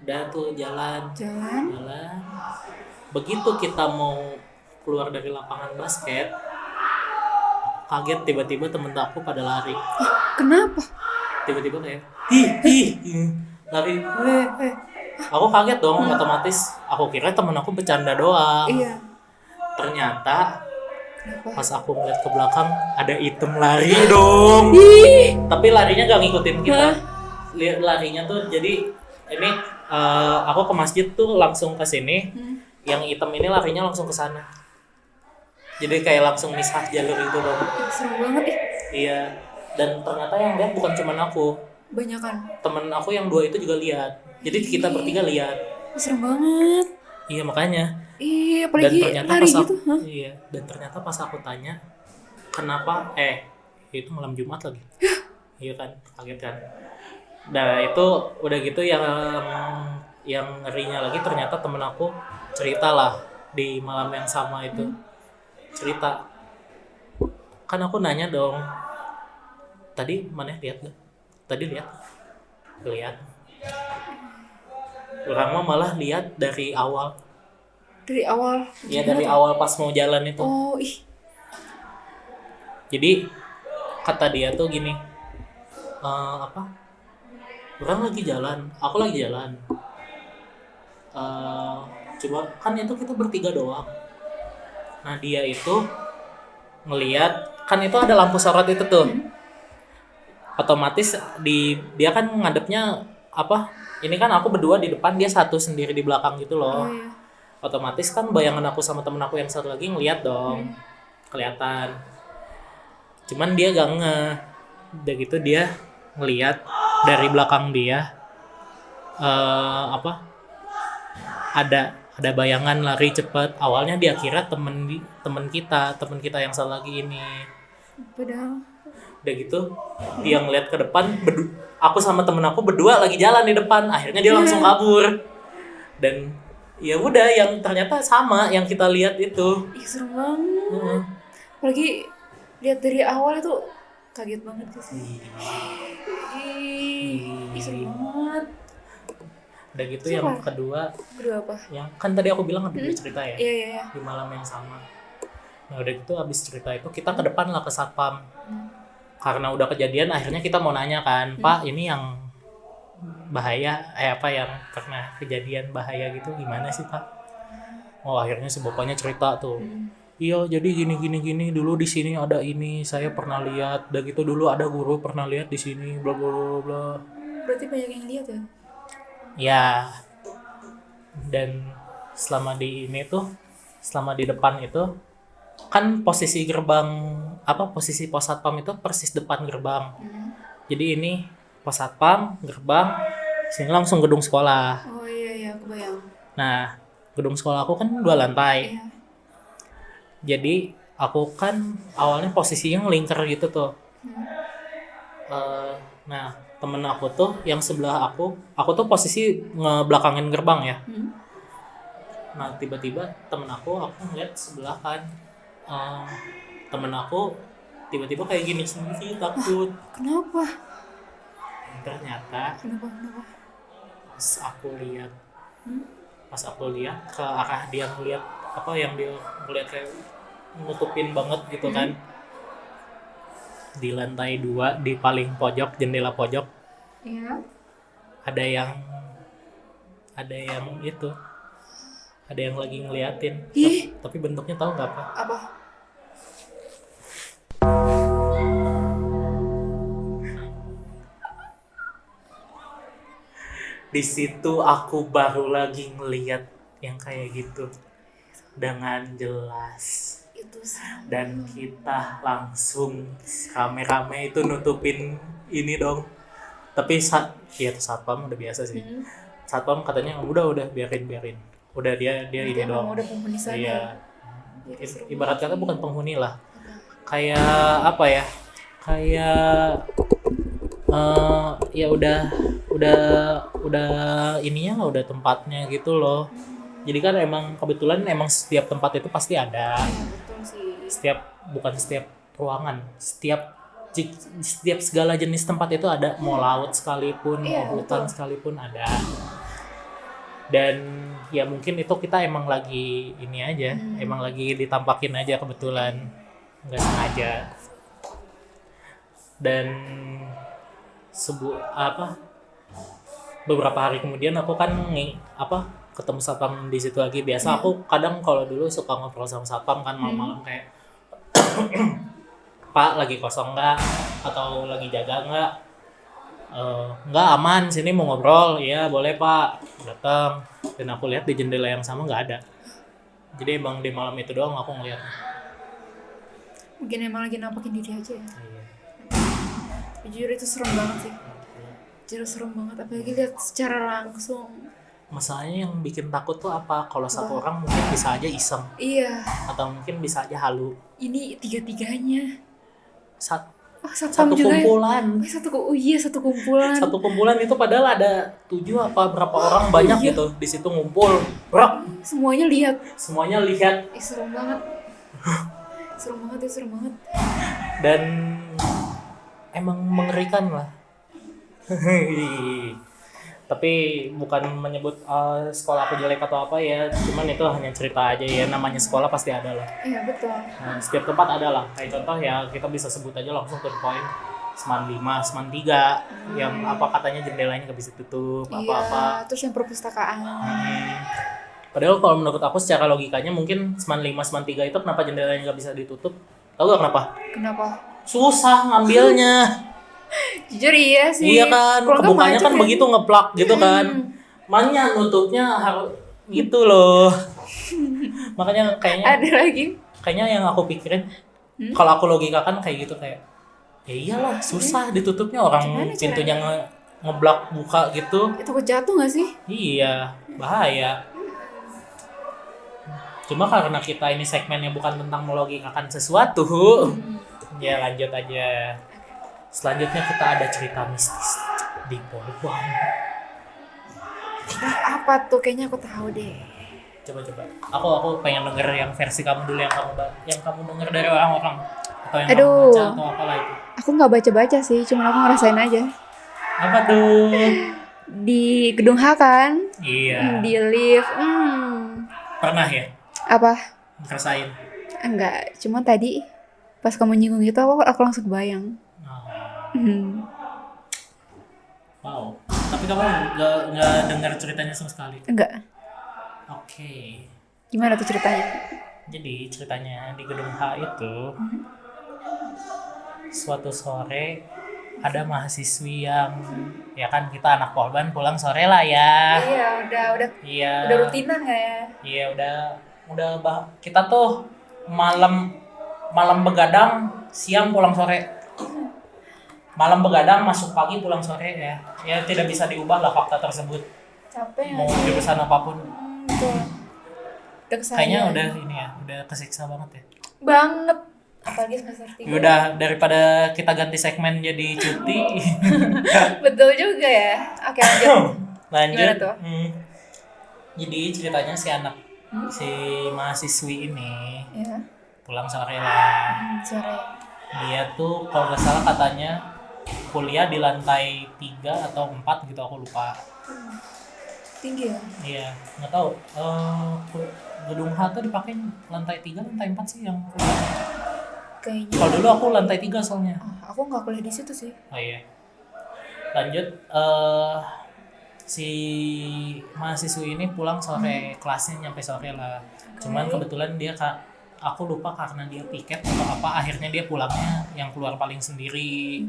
Udah tuh jalan. Begitu kita mau keluar dari lapangan basket, kaget tiba-tiba temen aku pada lari. Kenapa? Tiba-tiba kayak lari. Aku kaget dong, otomatis aku kira temen aku bercanda doang. Iya. Ternyata pas aku ngeliat ke belakang ada item lari dong. Tapi larinya gak ngikutin kita. Larinya tuh jadi ini aku ke masjid tuh langsung ke sini. Yang item ini larinya langsung ke sana. Jadi kayak langsung misah jalur itu dong. Seru banget ih. Iya. Dan ternyata yang lihat bukan cuma aku. Banyakan. Temen aku yang 2 itu juga lihat. Jadi kita bertiga lihat. Seru banget. Iya makanya. Iya, apalagi Dan ternyata lari pas gitu. aku, iya. Dan ternyata pas aku tanya kenapa itu malam Jumat lagi. Iya kan, kaget kan. Nah itu udah gitu yang ngerinya lagi ternyata temen aku cerita lah di malam yang sama itu. Cerita. Kan aku nanya dong, tadi mana lihat gak? Tadi lihat. Orang mah malah lihat dari awal. Dari awal. Ya dari awal pas mau jalan itu. Oh ih. Jadi kata dia tuh gini, orang lagi jalan, aku lagi jalan. Coba kan itu kita bertiga doang. Nah dia itu ngelihat kan itu ada lampu sorot itu tuh. Otomatis dia kan ngadepnya ini kan aku berdua di depan, dia satu sendiri di belakang gitu loh. Iya. Otomatis kan bayangan aku sama temen aku yang satu lagi ngeliat dong. Kelihatan. Cuman dia gak ngeh. Udah gitu dia ngeliat dari belakang dia ada bayangan lari cepet. Awalnya dia kira temen kita yang satu lagi ini. Padahal Udah gitu dia ngeliat ke depan, aku sama temen aku berdua lagi jalan di depan. Akhirnya dia langsung kabur. Dan ya udah, yang ternyata sama yang kita lihat itu. ih seru banget. Apalagi lihat dari awal itu kaget banget sih. Ih seru banget. Udah gitu yang kedua apa? yang kan tadi aku bilang ada 2 cerita ya. Iya. Di malam yang sama. Nah udah gitu abis cerita itu kita ke depan lah ke satpam. karena udah kejadian akhirnya kita mau nanya kan, Pak ini yang bahaya apa yang pernah kejadian bahaya gitu gimana sih Pak? Oh akhirnya si bapaknya cerita tuh. Iya jadi gini dulu di sini ada ini saya pernah lihat dan gitu dulu ada guru pernah lihat di sini bla bla bla bla. Berarti banyak yang lihat ya? Ya dan selama di depan itu kan posisi posisi pos satpam itu persis depan gerbang. Jadi ini pos satpam gerbang sini langsung gedung sekolah. Oh iya kebayang. Nah gedung sekolah aku kan 2 lantai. Iya. Jadi aku kan awalnya posisinya ngelingkar gitu tuh. Nah temen aku tuh yang sebelah aku tuh posisi ngebelakangin gerbang ya. Nah tiba-tiba temen aku ngeliat sebelah kan, temen aku tiba-tiba kayak gini sendiri takut. Kenapa? Ternyata Kenapa? pas aku lihat ke arah dia ngeliat yang dia ngeliat kayak nutupin banget gitu kan, di lantai 2 di paling pojok jendela pojok Iya. ada yang lagi ngeliatin. Ih. Tapi bentuknya tahu nggak apa? Apa? Di situ aku baru lagi ngeliat yang kayak gitu dengan jelas. Itu serem. Dan kita langsung rame-rame itu nutupin ini dong. Tapi satpam udah biasa sih. Satpam katanya udah biarin. Udah dia ini dong. Udah penghuni sana. Iya. Jadi serem Ibarat kata banget bukan sih. penghuni lah. Kayak apa ya? Kayak ya udah ininya lah, udah tempatnya gitu loh. Jadi kan kebetulan setiap tempat itu pasti ada. Iya betul sih. Bukan setiap ruangan, setiap segala jenis tempat itu ada, mau laut sekalipun, Iya, mau hutan betul. sekalipun ada. Dan ya mungkin itu kita emang lagi ini aja, emang lagi ditampakin aja kebetulan, nggak sengaja. Dan beberapa hari kemudian aku kan ketemu satpam di situ lagi. Biasa aku kadang kalau dulu suka ngobrol sama satpam kan malam-malam kayak Pak lagi kosong nggak atau lagi jaga nggak? Nggak, aman sini mau ngobrol. Iya boleh Pak, datang. Dan aku lihat di jendela yang sama nggak ada. Jadi emang di malam itu doang aku ngeliat. Mungkin emang lagi nampakin diri aja ya. Iya. Jujur itu serem banget sih. Jujur serem banget, apalagi lihat secara langsung. Masalahnya yang bikin takut tuh apa? Kalau satu orang mungkin bisa aja iseng Iya. atau mungkin bisa aja halu. Ini tiga-tiganya. Oh, Satu satpam juga ya? kumpulan. Satu kumpulan. Satu kumpulan itu padahal ada 7 apa berapa orang banyak Iya. gitu di situ ngumpul. Brak, Semuanya lihat. semuanya lihat Serem banget. Serem banget. dan emang mengerikan lah. Tapi bukan menyebut sekolah aku jelek atau apa ya, cuman itu hanya cerita aja ya, namanya sekolah pasti ada lah. Iya betul. Nah, setiap tempat ada lah. Kayak contoh ya kita bisa sebut aja langsung to the point. Seman 5, Seman 3 yang katanya jendelanya nggak bisa tutup apa-apa. Iya, terus yang perpustakaan. Padahal kalau menurut aku secara logikanya mungkin Seman 5, Seman 3 itu kenapa jendelanya nggak bisa ditutup? Tahu gak kenapa? Kenapa? Susah ngambilnya. Jujur iya sih. Iya kan, Kalau nggak kebukanya macet kan begitu ngeplak gitu kan. Makanya nutupnya harus gitu loh. Makanya Ada lagi. kayaknya yang aku pikirin kalau aku logikakan kayak gitu, kayak ya iyalah susah ditutupnya, orang Gimana pintunya ngeblak buka gitu. Takut jatuh nggak sih? Iya, bahaya. Cuma karena kita ini segmennya bukan tentang melogikakan sesuatu, ya lanjut aja. Selanjutnya kita ada cerita mistis di Polban. Apa tuh? Kayaknya aku tahu deh. Coba. Aku pengen denger yang versi kamu dulu, yang kamu denger dari orang-orang atau yang kamu baca atau apalah itu. Aku nggak baca sih, cuma aku ngerasain aja. Apa tuh? Di gedung H kan? Iya. Di lift. Pernah ya? Apa? Ngerasain? Enggak, cuma tadi pas kamu nyinggung itu aku langsung kebayang. Nah, Hmm. Wow. Tapi kamu nggak dengar ceritanya sama sekali. Enggak. Oke. Gimana tuh ceritanya? Jadi ceritanya di gedung H itu suatu sore ada mahasiswi yang ya kan kita anak Polban pulang sore lah ya. Iya, udah Iya. rutinan nggak ya? Iya kita tuh malam begadang siang pulang sore. Malam begadang masuk pagi pulang sore ya. Ya tidak bisa diubah lah fakta tersebut. Capek Mau nggak sih? jurusan apapun. Betul. Udah Kayaknya keseharian. udah ini ya, udah kesiksa banget ya. Banget. Apalagi semester 3. Ya udah daripada kita ganti segmen jadi cuti. Betul juga ya. Oke, lanjut. Lanjut. Gimana tuh? Jadi ceritanya si mahasiswi ini Ya. pulang sore lah. Sore. Dia tuh kalau nggak salah katanya kuliah di lantai 3 atau 4 gitu, aku lupa. Tinggi ya? Iya, nggak tahu. Gedung H tuh dipakai lantai 3, lantai 4 sih yang kuliah. Kayaknya. Kalau dulu aku lantai 3 soalnya. Aku nggak kuliah di situ sih. Oh iya. Lanjut, si mahasiswi ini pulang sore, kelasnya nyampe sore lah. Cuman kebetulan aku lupa karena dia piket atau apa, akhirnya dia pulangnya yang keluar paling sendiri.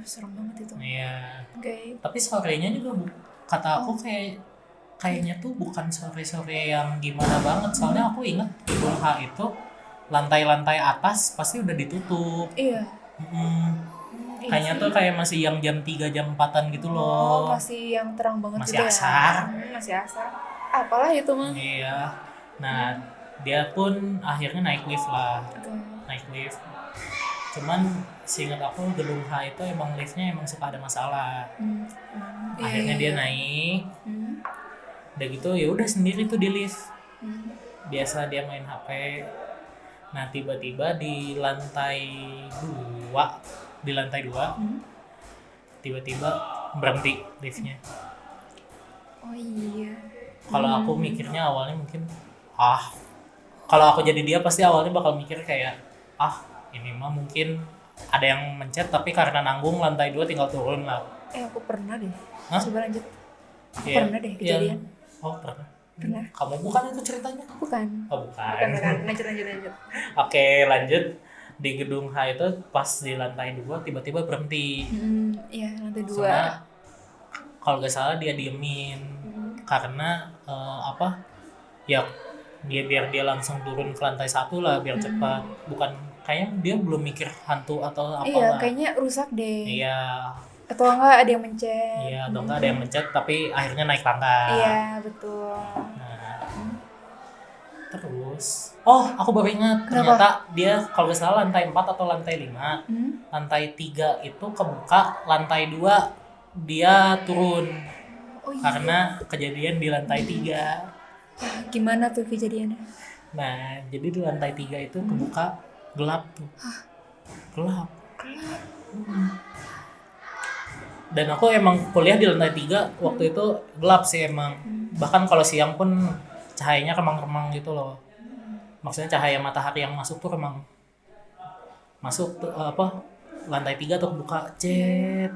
Serem banget itu. Iya. Oke. Tapi sorenya juga kata aku kayaknya tuh bukan sore-sore yang gimana banget. Soalnya aku ingat gedung H itu lantai-lantai atas pasti udah ditutup. Iya. Iya Kayaknya sih. tuh kayak masih yang jam 3 jam 4-an gitu Oh, loh. masih yang terang banget Masih gitu asar. ya. Masih asar. Apalah itu mah. Iya. Nah, dia pun akhirnya naik lift lah. Oke. Naik lift. Cuman seingat aku gedung H itu emang liftnya emang suka ada masalah. Akhirnya dia naik. Udah gitu ya udah sendiri tuh di lift. Biasa dia main HP. Nah, tiba-tiba di lantai 2 tiba-tiba berhenti liftnya. Oh iya. Kalau aku mikirnya awalnya mungkin kalau aku jadi dia pasti awalnya bakal mikir kayak ini mah mungkin ada yang mencet tapi karena nanggung lantai 2 tinggal turun lah. Aku pernah deh. Hah? Coba lanjut. Aku Iya. pernah deh kejadian. Oh, pernah. Pernah. Kamu bukan itu ceritanya? Bukan. Oh, bukan. Bukan. Lanjut. Oke, lanjut. Di gedung H itu pas di lantai 2 tiba-tiba berhenti. Iya, lantai 2. Sama kalau nggak salah dia diemin karena ya biar dia langsung turun ke lantai 1 lah biar cepat. Bukan kayaknya dia belum mikir hantu atau apa Iya, lah. kayaknya rusak deh. Iya. Atau enggak ada yang mencet. Iya, atau enggak ada yang mencet tapi akhirnya naik tangga. Iya, betul. Nah, terus aku baru ingat. Kenapa? Ternyata dia kalau nggak salah lantai 4 atau lantai 5. Lantai 3 itu kebuka, lantai 2 dia turun. Oh iya. Karena kejadian di lantai 3. Gimana tuh kejadiannya? Nah, jadi di lantai 3 itu kebuka, gelap tuh. Gelap. Dan aku emang kuliah di lantai 3 waktu itu gelap sih emang. Bahkan kalau siang pun cahayanya remang-remang gitu loh. Maksudnya cahaya matahari yang masuk tuh remang. Masuk tuh lantai 3 tuh kebuka, cet.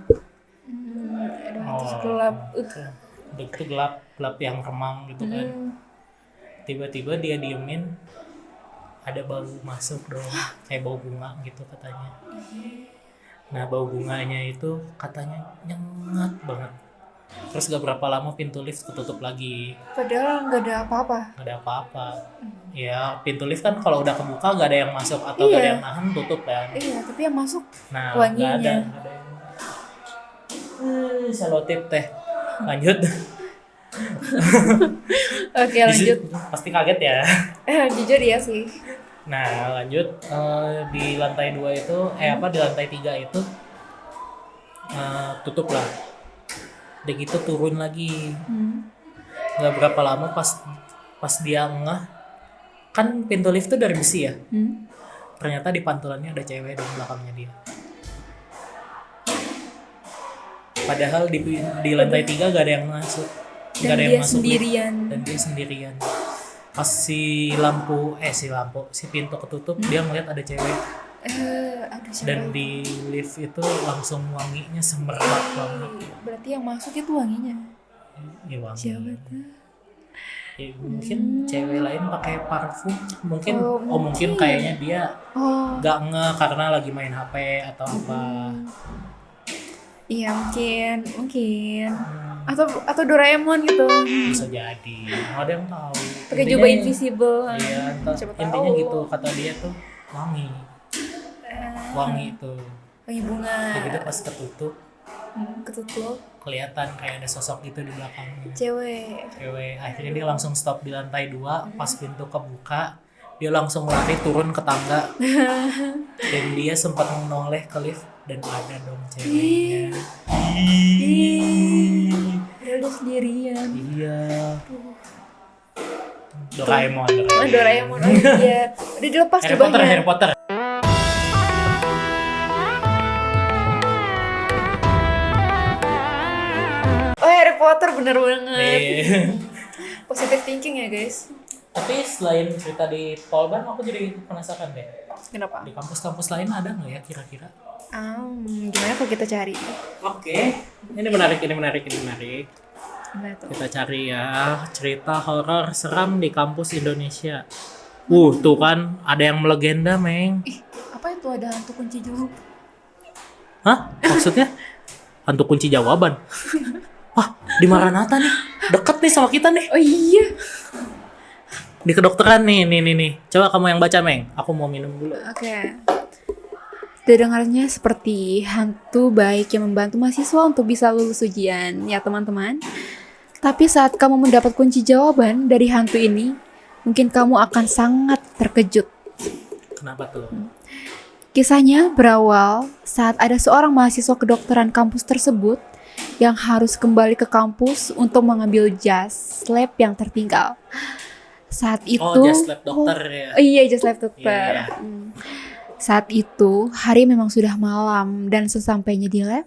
Terus gelap. Udah gitu gelap yang remang gitu kan. Tiba-tiba dia diemin, ada bau masuk dong, kayak bau bunga gitu katanya. Nah, bau bunganya itu katanya nyengat banget. Terus gak berapa lama pintu lift ketutup lagi. Padahal nggak ada apa-apa. Gak ada apa-apa. Ya, pintu lift kan kalau udah kebuka gak ada yang masuk atau gak ada yang nahan, tutup kan. Iya, tapi yang masuk Nah, wanginya. gak ada yang selotip teh. Lanjut. Oke, lanjut. Pasti kaget ya. Jujur ya sih. Nah, lanjut di lantai 2 itu di lantai 3 itu tutup lah. Udah gitu turun lagi. Gak berapa lama pas dia ngeh, kan pintu lift tuh dari besi ya. Ternyata di pantulannya ada cewek di belakangnya dia. Padahal di lantai 3 gak ada yang masuk. Gak ada yang masuk sendirian. dan dia sendirian. Pas si pintu ketutup, dia ngeliat ada cewek Aduh siapa Dan itu? di lift itu langsung wanginya semerbak banget. Berarti yang masuk itu wanginya. Ya wangi. Siapa tuh? Ya, mungkin cewek lain pakai parfum. Mungkin Oh, mungkin mungkin. kayaknya dia Oh, nggak karena lagi main HP atau apa. iya mungkin. Hmm, Atau Doraemon gitu. bisa jadi. Nggak ada yang tahu. Pakai Intinya- jubah invisible. Iya, Siapa intinya tahu. gitu kata dia tuh wangi. Wangi itu. Wangi bunga. Kayak gitu pas ketutup Ketutup. kelihatan kayak ada sosok gitu di belakangnya. Cewek. Cewek. Akhirnya dia langsung stop di lantai 2. Pas pintu kebuka, dia langsung lari turun ke tangga. Dan dia sempat menoleh ke lift dan ada dong ceweknya. Padahal dia sendirian. Iya. Doraemon. Doraemon. Oh iya. Udah dilepas Harry Potter, jubahnya. Harry Potter. Oh Harry Potter bener banget. Iya. Positive thinking ya guys. Tapi selain cerita di Polban, aku jadi penasaran deh. Kenapa? Di kampus-kampus lain ada nggak ya kira-kira? Gimana kalau kita cari? Oke, ini menarik. Gimana tuh? Kita cari ya cerita horor seram di kampus Indonesia. Tuh kan ada yang melegenda, Meng. Ih, apa itu ada hantu kunci jawab? Hah? Maksudnya hantu kunci jawaban? Wah, di Maranatha nih, deket nih sama kita nih. Oh iya. Di kedokteran nih. Coba kamu yang baca, Meng. Aku mau minum dulu. Oke. Terdengarnya seperti hantu baik yang membantu mahasiswa untuk bisa lulus ujian, ya teman-teman. Tapi saat kamu mendapat kunci jawaban dari hantu ini, mungkin kamu akan sangat terkejut. Kenapa tuh? Kisahnya berawal saat ada seorang mahasiswa kedokteran kampus tersebut yang harus kembali ke kampus untuk mengambil jas lab yang tertinggal. Saat itu, Oh, just lab dokter ya. Iya, jas lab dokter. Iya. Saat itu, hari memang sudah malam dan sesampainya di lab,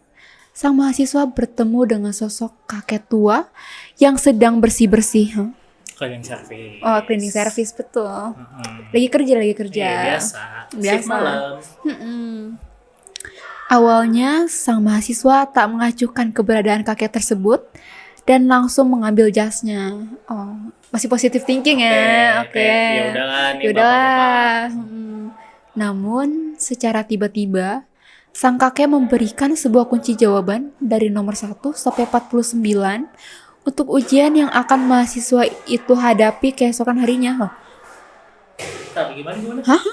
sang mahasiswa bertemu dengan sosok kakek tua yang sedang bersih-bersih. Cleaning service. Oh, cleaning service, betul. Mm-mm. Lagi kerja. Iya, biasa. Biasa. Shift malam. Awalnya, sang mahasiswa tak mengacuhkan keberadaan kakek tersebut dan langsung mengambil jasnya. Oh, masih positive thinking ya. Oke. Ya udahlah nih Yaudah. bapak-bapak. Namun, secara tiba-tiba, sang kakek memberikan sebuah kunci jawaban dari nomor 1 sampai 49 untuk ujian yang akan mahasiswa itu hadapi keesokan harinya. Loh, Tapi gimana? hah?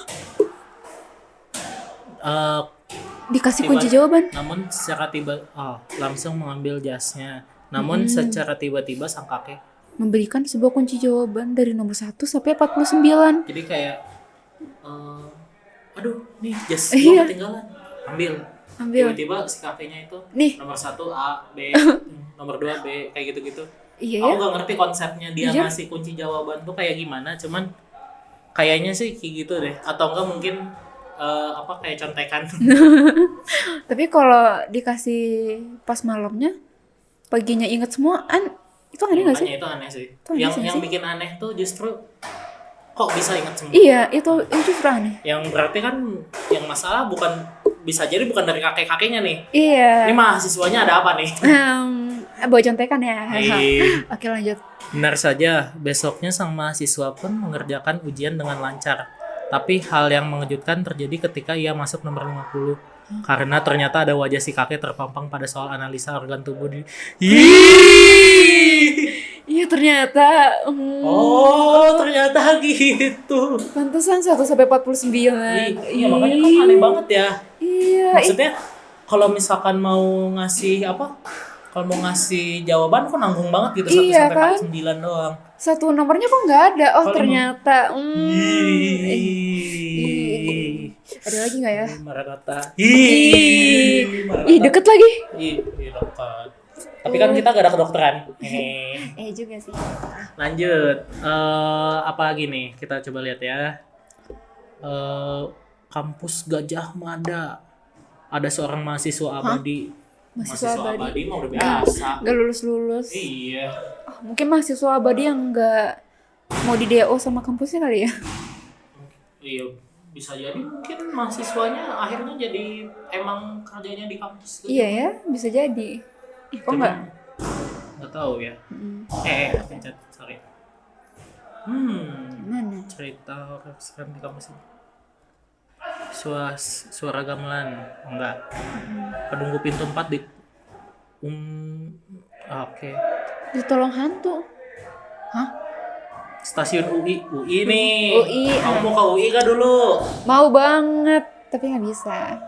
Eh, Dikasih Tiba- kunci jawaban? namun secara langsung mengambil jasnya. Namun secara tiba-tiba sang kakek. Memberikan sebuah kunci jawaban dari nomor 1 sampai 49. Jadi kayak, aduh, nih jas Iya. gua ketinggalan. Ambil. Tiba-tiba si kakeknya itu Nih. nomor 1 A, B, nomor 2 B, kayak gitu-gitu. Iya Aku ya? nggak ngerti konsepnya dia Iya. ngasih kunci jawaban tuh kayak gimana, cuman kayaknya sih kayak gitu deh. Atau enggak mungkin kayak contekan. Tapi kalau dikasih pas malamnya, paginya inget semua, itu aneh gak sih? Makanya itu aneh sih. Itu aneh sih Yang sih. bikin aneh tuh justru kok bisa ingat semua. Iya, itu justru aneh. Yang berarti kan yang masalah bisa jadi bukan dari kakek-kakeknya nih. Iya. Ini mahasiswanya ada apa nih? Bawa contekan ya. Oke, lanjut. Benar saja, besoknya sang mahasiswa pun mengerjakan ujian dengan lancar. Tapi hal yang mengejutkan terjadi ketika ia masuk nomor 50. Karena ternyata ada wajah si kakek terpampang pada soal analisa organ tubuh di... Iya, ternyata. Oh, ternyata gitu. Pantesan 1 sampai 49. Iya, makanya kan aneh banget ya. Iya. Maksudnya kalau misalkan mau ngasih kalau mau ngasih jawaban kok nanggung banget gitu 1 Iya, sampai kan? 49 doang. Satu nomornya kok nggak ada. Oh, Kalau ternyata. Ih. Ada lagi nggak ya? Maranatha. Ih, deket lagi. Ih, dekat. Tapi kan kita gak ada kedokteran. Juga sih. Lanjut. Apa lagi nih? Kita coba lihat ya. Kampus Gajah Mada. Ada seorang mahasiswa abadi. Mahasiswa abadi? Mah udah biasa. Nggak lulus-lulus. Iya. Mungkin mahasiswa abadi yang nggak mau di DO sama kampusnya kali ya. Iya, Bisa jadi mungkin mahasiswanya akhirnya jadi emang kerjanya di kampus gitu. Iya ya, bisa jadi. Kok Cuman enggak? nggak tahu ya. Kepencet, sorry. Mana? Cerita horor seram di kampus ini. Suara gamelan, enggak. Penunggu pintu 4 di oke. Ditolong hantu. Hah? Stasiun UI nih. UI, Kamu mau ke UI gak dulu? Mau banget, tapi nggak bisa.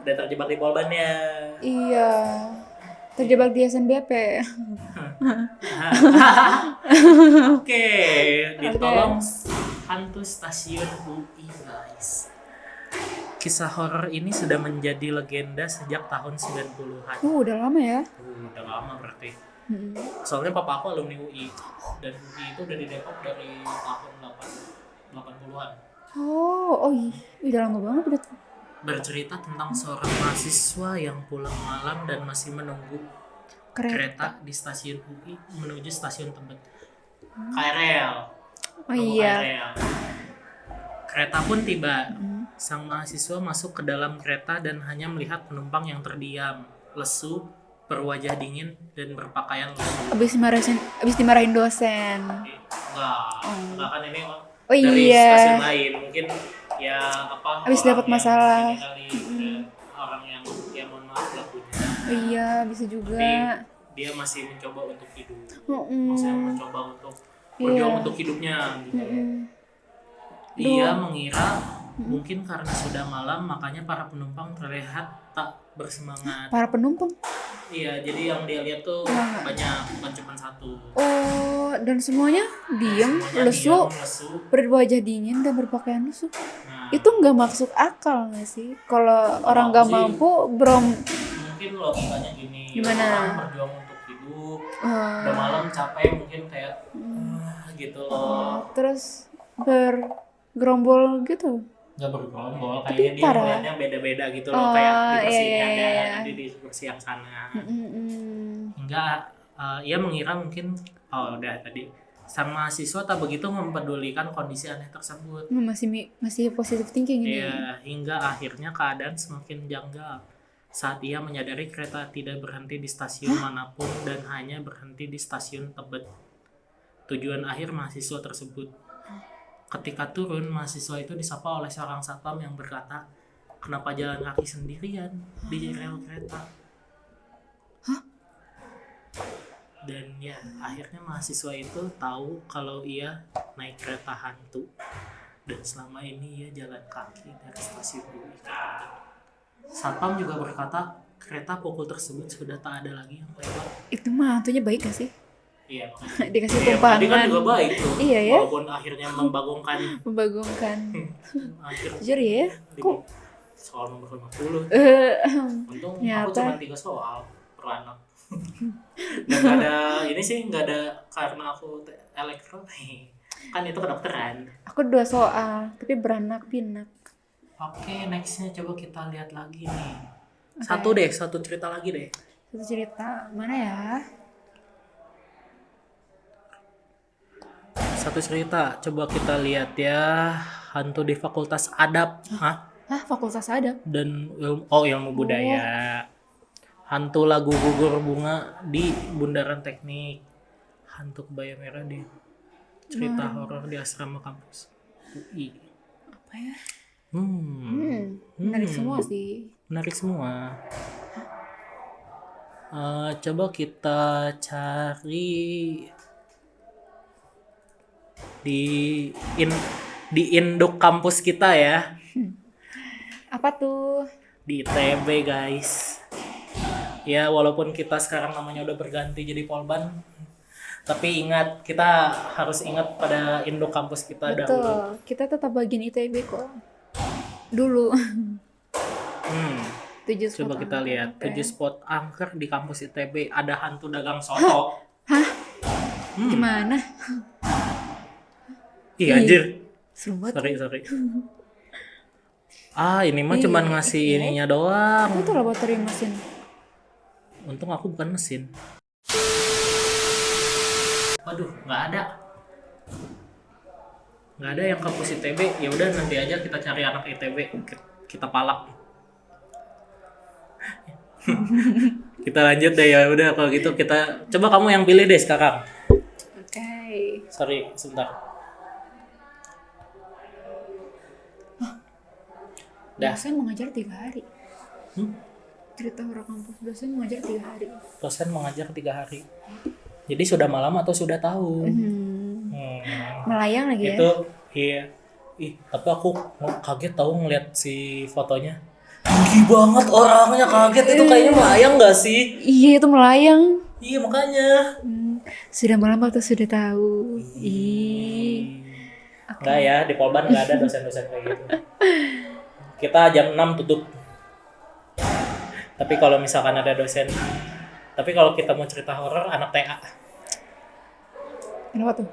Udah terjebak di polbannya. Iya. Terjebak di SNBP. Oke, ditolong hantu stasiun UI guys. Kisah horor ini sudah menjadi legenda sejak tahun 90-an. Udah lama ya. Udah lama berarti. Soalnya papa aku alumni UI dan UI itu udah di Depok dari tahun 80-an. Oh iya. Udah lama banget udah. Bercerita tentang seorang mahasiswa yang pulang malam dan masih menunggu kereta di stasiun UI menuju stasiun Tebet. KRL. Oh iya. KRL. Kereta pun tiba. Sang mahasiswa masuk ke dalam kereta dan hanya melihat penumpang yang terdiam, lesu, berwajah dingin dan berpakaian lesu. Abis dimarahin dosen. Enggak kan ini Oh dari iya. stasiun lain. Mungkin ya apa? Abis dapat masalah. Orang yang ya mohon maaf pelakunya. Oh iya, bisa juga. Tapi dia masih mencoba untuk hidup. Maksudnya mencoba untuk berjuang untuk hidupnya gitu. Dia mengira mungkin karena sudah malam makanya para penumpang terlihat tak bersemangat. Para penumpang. Iya, jadi yang dia lihat tuh banyak, bukan cuma satu. Oh, dan semuanya diem, Semuanya lesu, diam, lesu. berwajah dingin dan berpakaian lusuh. Nah, Itu nggak masuk akal nggak sih? Kalau orang nggak sih. mampu, Mungkin logikanya gini. Gimana? Orang berjuang untuk hidup. Udah malam capek mungkin kayak gitu loh. terus bergerombol gitu. Nggak bergerombol, Tapi kayaknya dia parah. melihatnya beda-beda gitu loh, kayak dibersihin iya, ada iya. nanti dibersih yang sana. Mm-mm. Hingga ia mengira mungkin udah tadi sang mahasiswa tak begitu mempedulikan kondisi aneh tersebut. Masih positive thinking ini. Iya, hingga akhirnya keadaan semakin janggal saat ia menyadari kereta tidak berhenti di stasiun manapun dan hanya berhenti di stasiun Tebet, tujuan akhir mahasiswa tersebut. Ketika turun, mahasiswa itu disapa oleh seorang satpam yang berkata, "Kenapa jalan kaki sendirian di rel kereta?" Dan ya, akhirnya mahasiswa itu tahu kalau ia naik kereta hantu dan selama ini ia jalan kaki dari stasiun UI ke Tebet. Satpam juga berkata, kereta pukul tersebut sudah tak ada lagi yang lewat. Itu mah hantunya baik gak sih? Iya, Dikasih tadi kan tumpangan. juga baik tuh. Iya ya. Walaupun akhirnya membagongkan Membagongkan. akhir Jujur ya. di Kok soal nomor 50. Untung aku Nyata. cuma 3 soal per anak. Dan gak ada ini sih, gak ada karena aku elektro. Kan itu kedokteran. Aku 2 soal, tapi beranak pinak. Oke, nextnya coba kita lihat lagi nih. Oke. Satu cerita lagi deh. Satu cerita. Mana ya? Satu cerita, coba kita lihat ya. Hantu di Fakultas Adab. Hah? Fakultas Adab. Dan ilmu budaya. Hantu lagu gugur bunga di Bundaran Teknik. Hantu kebaya merah di cerita horor di asrama kampus UI. Apa ya? Hmm. Menarik semua sih. Menarik semua. Coba kita cari di induk kampus kita ya, Apa tuh? di ITB guys. Ya walaupun kita sekarang namanya udah berganti jadi Polban, tapi ingat, kita harus ingat pada induk kampus kita dahulu. Betul. Kita tetap bagian ITB kok. Dulu. 7 spot Coba kita angker. lihat 7 spot angker di kampus ITB. Ada hantu dagang soto. Gimana? Iya anjir. Seru banget. Sorry. Ini mah cuman ngasih ininya doang. Itu laboratorium mesin. Untung aku bukan mesin. Waduh, nggak ada. Nggak ada yang kampus ITB, ya udah nanti aja kita cari anak ITB, kita palak. Kita lanjut deh ya udah kalau gitu kita coba kamu yang pilih deh sekarang. Oke. Sorry, sebentar. Dah. Dosen mengajar 3 hari. Cerita horor kampus, dosen mengajar 3 hari. Dosen mengajar 3 hari. Jadi sudah malam atau sudah tahu? Melayang lagi ya. Itu iya. Ih, tapi aku kaget tahu ngeliat si fotonya. Tinggi banget orangnya, kaget itu kayaknya melayang gak sih? Iya, itu melayang. Iya makanya. Sudah malam atau sudah tahu? Ih. Enggak ya, di Polban nggak ada dosen-dosen kayak gitu. Kita jam 6 tutup. Tapi kalau misalkan ada dosen, tapi kalau kita mau cerita horor anak TA, Kenapa tuh?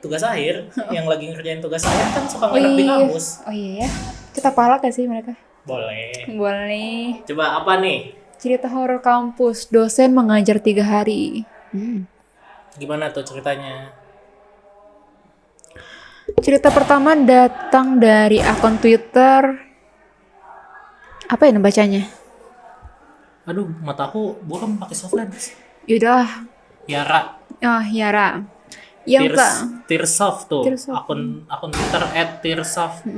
tugas akhir, yang lagi ngerjain tugas akhir kan suka nginep di kampus. Oh iya ya. Kita palak gak sih mereka? Boleh. Boleh. Coba apa nih? Cerita horor kampus, dosen mengajar 3 hari. Gimana tuh ceritanya? Cerita pertama datang dari akun Twitter. Apa ya bacanya? Aduh, mataku bukan pakai softlens. Yaudah. Yara, Oh, Yara. Yang tak. Tearsoft tuh, Tearsoft. akun Twitter @tearsoft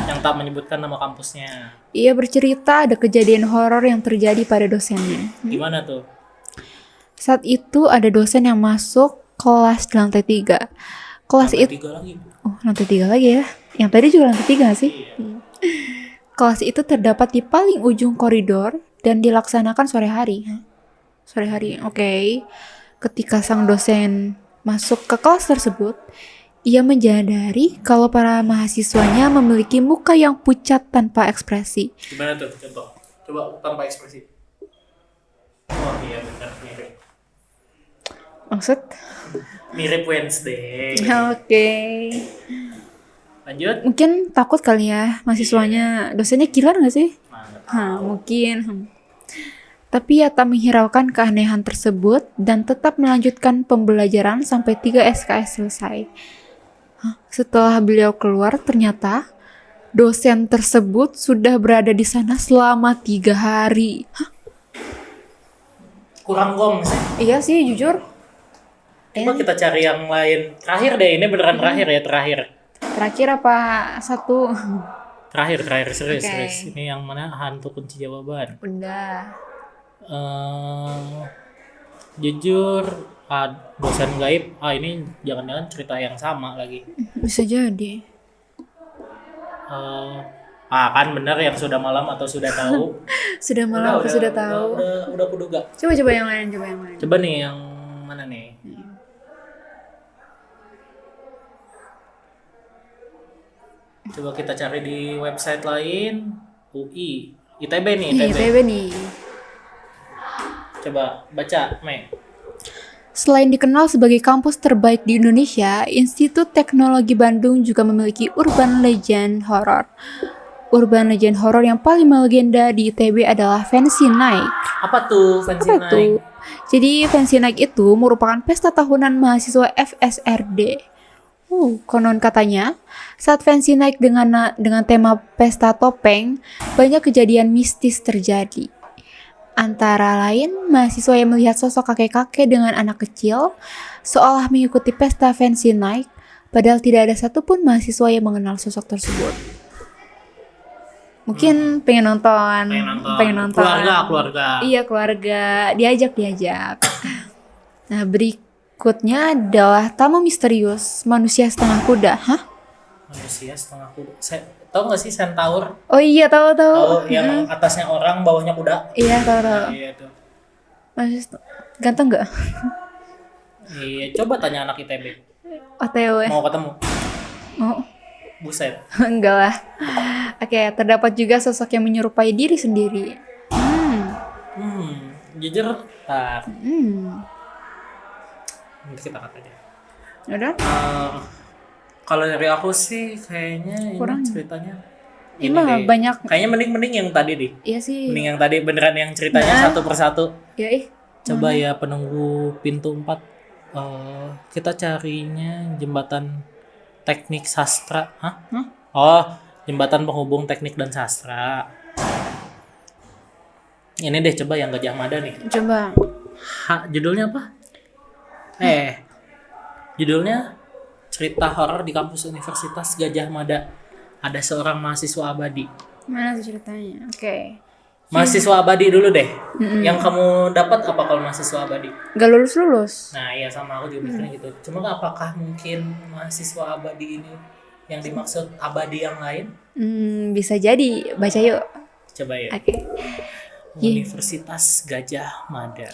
yang tak menyebutkan nama kampusnya. Ia bercerita ada kejadian horor yang terjadi pada dosennya. Gimana tuh? Saat itu ada dosen yang masuk kelas di lantai 3. Kelas Lantai itu 3 lagi. oh, lantai 3 lagi ya. Yang tadi juga lantai 3 gak sih? Kelas itu terdapat di paling ujung koridor dan dilaksanakan sore hari. Sore hari, oke. Ketika sang dosen masuk ke kelas tersebut, ia menyadari kalau para mahasiswanya memiliki muka yang pucat tanpa ekspresi. Gimana tuh contoh? Coba tanpa ekspresi. Oh iya benar mirip. Maksud? Mirip Wednesday. Oke. Lanjut. Mungkin takut kali ya mahasiswanya, dosennya killer gak sih? Mantap. Mungkin. Tapi ia tak menghiraukan keanehan tersebut dan tetap melanjutkan pembelajaran sampai 3 SKS selesai. Setelah beliau keluar, ternyata dosen tersebut sudah berada di sana selama 3 hari. Kurang gong sih. Iya sih, jujur. Coba kita cari yang lain. Terakhir deh, ini beneran terakhir ya, terakhir. Terakhir apa satu? Terakhir serius, Oke. serius. Ini yang mana hantu kunci jawaban. Udah. Jujur, dosen gaib. Ini jangan-jangan cerita yang sama lagi. Bisa jadi. Kan bener yang sudah malam atau sudah tahu. Sudah malam, aku sudah tahu. Udah kuduga. Coba yang lain, coba yang lain. Coba nih yang mana nih? Coba kita cari di website lain. UI, ITB nih, ITB. ITB nih. Coba baca, Me. Selain dikenal sebagai kampus terbaik di Indonesia, Institut Teknologi Bandung juga memiliki urban legend horor. Urban legend horor yang paling melegenda di ITB adalah Fancy Night. Apa tuh Fancy Apa Night? tuh? Jadi Fancy Night itu merupakan pesta tahunan mahasiswa FSRD. Konon katanya, saat Fancy Night dengan tema pesta topeng, banyak kejadian mistis terjadi. Antara lain, mahasiswa yang melihat sosok kakek-kakek dengan anak kecil seolah mengikuti pesta Fancy Night, padahal tidak ada satupun mahasiswa yang mengenal sosok tersebut. Mungkin pengen nonton. Keluarga. Iya, keluarga. Diajak. Nah, berikutnya adalah tamu misterius, manusia setengah kuda. Manusia setengah kuda. Tahu nggak sih Centaur? Oh iya, tahu. Tahu yang atasnya orang, bawahnya kuda. Iya, tahu. Iya tuh. Manusia ganteng nggak? Iya, coba tanya anak ITB. OTW. Mau ketemu? Oh. Buset. Enggak lah. Oke, terdapat juga sosok yang menyerupai diri sendiri. Jujur, nanti kita kata aja. Udah? Kalau dari aku sih kayaknya Kurang. ini ceritanya. Ini mah deh. banyak. Kayaknya mending yang tadi deh. Iya sih. Mending yang tadi beneran yang ceritanya satu persatu. Ya Coba ya penunggu pintu 4. Kita carinya jembatan teknik sastra. Hah? Hah? Oh, jembatan penghubung teknik dan sastra. Ini deh coba yang Gajah Mada nih. Coba. Judulnya apa? Judulnya cerita horor di kampus Universitas Gajah Mada. Ada seorang mahasiswa abadi. Mana tuh ceritanya? Oke. Mahasiswa abadi dulu deh. Yang kamu dapat apa kalau mahasiswa abadi? Gak lulus. Nah, iya sama aku juga mikirnya gitu. Cuma apakah mungkin mahasiswa abadi ini yang dimaksud abadi yang lain? Bisa jadi. Baca yuk. Coba ya. Oke. Universitas Gajah Mada.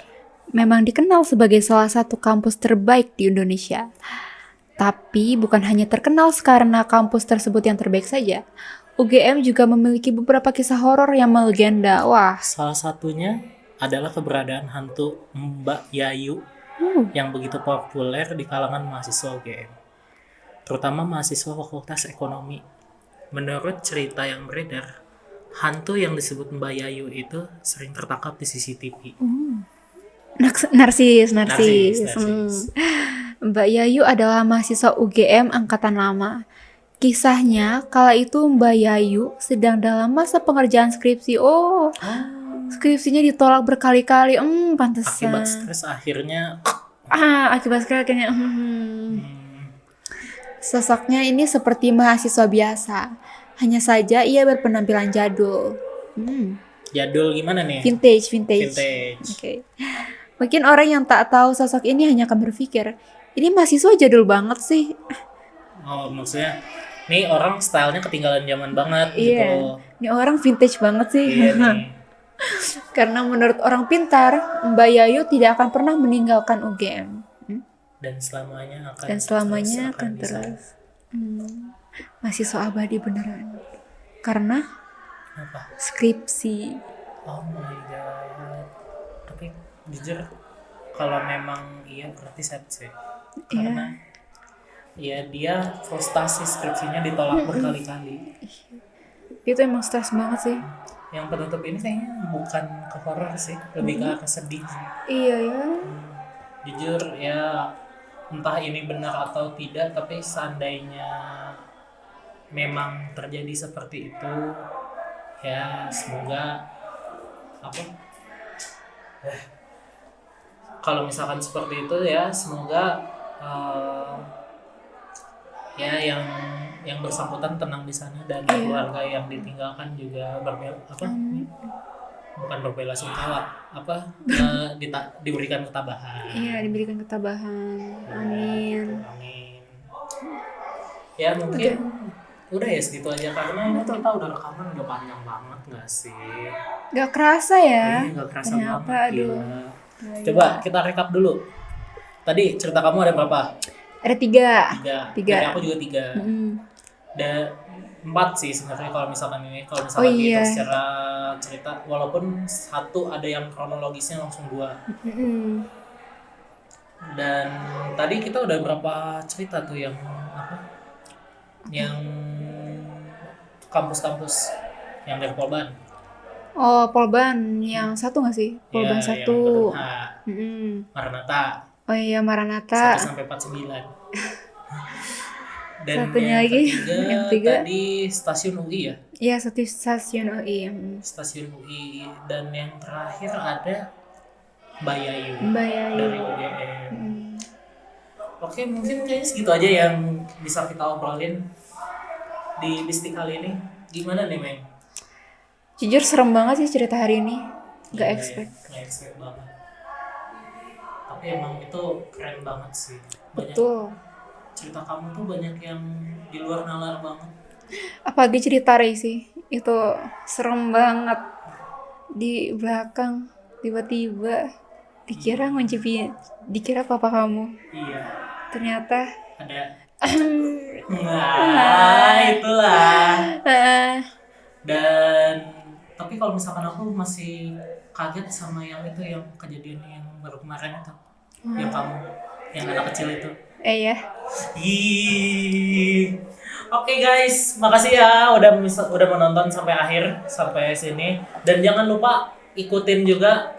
Memang dikenal sebagai salah satu kampus terbaik di Indonesia. Tapi bukan hanya terkenal karena kampus tersebut yang terbaik saja. UGM juga memiliki beberapa kisah horor yang melegenda. Wah, Salah satunya adalah keberadaan hantu Mbak Yayu yang begitu populer di kalangan mahasiswa UGM, terutama mahasiswa Fakultas Ekonomi. Menurut cerita yang beredar, hantu yang disebut Mbak Yayu itu sering tertangkap di CCTV. narsis. Narsis. Mbak Yayu adalah mahasiswa UGM angkatan lama. Kisahnya, kala itu Mbak Yayu sedang dalam masa pengerjaan skripsi. Oh, skripsinya ditolak berkali-kali. Pantesan. Akibat stres akhirnya Akibat stres akhirnya. Sosoknya ini seperti mahasiswa biasa. Hanya saja ia berpenampilan jadul. jadul gimana nih? Vintage. Vintage. Oke. Mungkin orang yang tak tahu sosok ini hanya akan berpikir, ini mahasiswa jadul banget sih. Oh, maksudnya nih orang stylenya ketinggalan zaman banget gitu Iya. loh. Ini orang vintage banget sih. Iya nih. Karena menurut orang pintar, Mbak Yayu tidak akan pernah meninggalkan UGM. Dan selamanya akan Akan di sana. terus. Mahasiswa abadi beneran. Karena Apa? skripsi. Oh my god. Tapi jujur kalau memang iya berarti sad sih. Karena ya dia frustasi skripsinya ditolak berkali-kali. Itu emang stres banget sih. Yang penutup ini kayaknya bukan ke horor sih, lebih ke arah sedih sih. Iya ya. Jujur ya entah ini benar atau tidak, tapi seandainya memang terjadi seperti itu, ya semoga apa? Kalau misalkan seperti itu ya semoga ya yang bersangkutan tenang di sana dan keluarga yang ditinggalkan juga bukan berbelasungkawa diberikan ketabahan. Iya, diberikan ketabahan. Amin. Amin. Ya mungkin udah ya segitu aja karena kita udah rekaman udah panjang banget nggak sih? Gak kerasa ya. Iya, nggak kerasa Ternyata, banget. aduh. Gila. Coba kita recap dulu. Tadi cerita kamu ada berapa? Ada 3. 3. Tiga. Dari aku juga 3. Ada 4 sih sebenarnya kalau misalkan kita iya. secara cerita, walaupun satu ada yang kronologisnya langsung 2. Dan tadi kita udah berapa cerita tuh yang apa? Yang kampus-kampus yang dari Polban. Oh, Polban yang satu gak sih? Polban Ya, 1. yang H, Maranatha. Oh iya, Maranatha. 1 sampai 49. Dan Satunya yang lagi, ketiga, yang ketiga. tadi stasiun UI ya. Iya, satu stasiun UI. Stasiun UI. Dan yang terakhir ada Mbak Yayu Mbak Yayu. dari UGM. Oke, mungkin kayaknya segitu aja yang bisa kita obrolin di Bistik kali ini. Gimana nih, Meng? Jujur serem banget sih cerita hari ini. Gak Iya, expect. Nggak expect banget. Tapi emang itu keren banget sih. Banyak Betul. cerita kamu tuh banyak yang di luar nalar banget. Apalagi cerita Ray sih. Itu serem banget. Di belakang tiba-tiba dikira papa kamu. Iya. Ternyata Ada. Nah, itulah. Dan tapi kalau misalkan aku masih kaget sama yang itu, yang kejadian yang baru kemarin itu, yang kamu, yang anak kecil itu. Ya. Oke guys, makasih ya udah menonton sampai akhir, sampai sini. Dan jangan lupa ikutin juga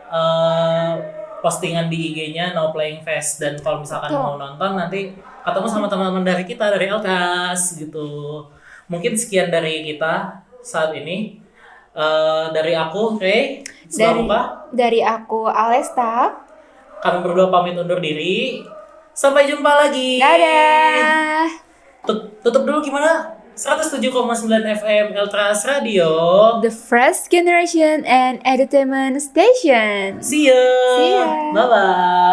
postingan di IG-nya No Playing Fest, dan kalau misalkan Betul. mau nonton nanti ketemu sama teman-teman dari kita dari Elkas gitu. Mungkin sekian dari kita saat ini. Dari aku, Ray, Dari aku Alesta. kami berdua pamit undur diri. Sampai jumpa lagi. Dadah. Tutup dulu gimana? 107,9 FM Eltras Radio. The Fresh Generation and Entertainment Station. See ya. See ya. Bye bye.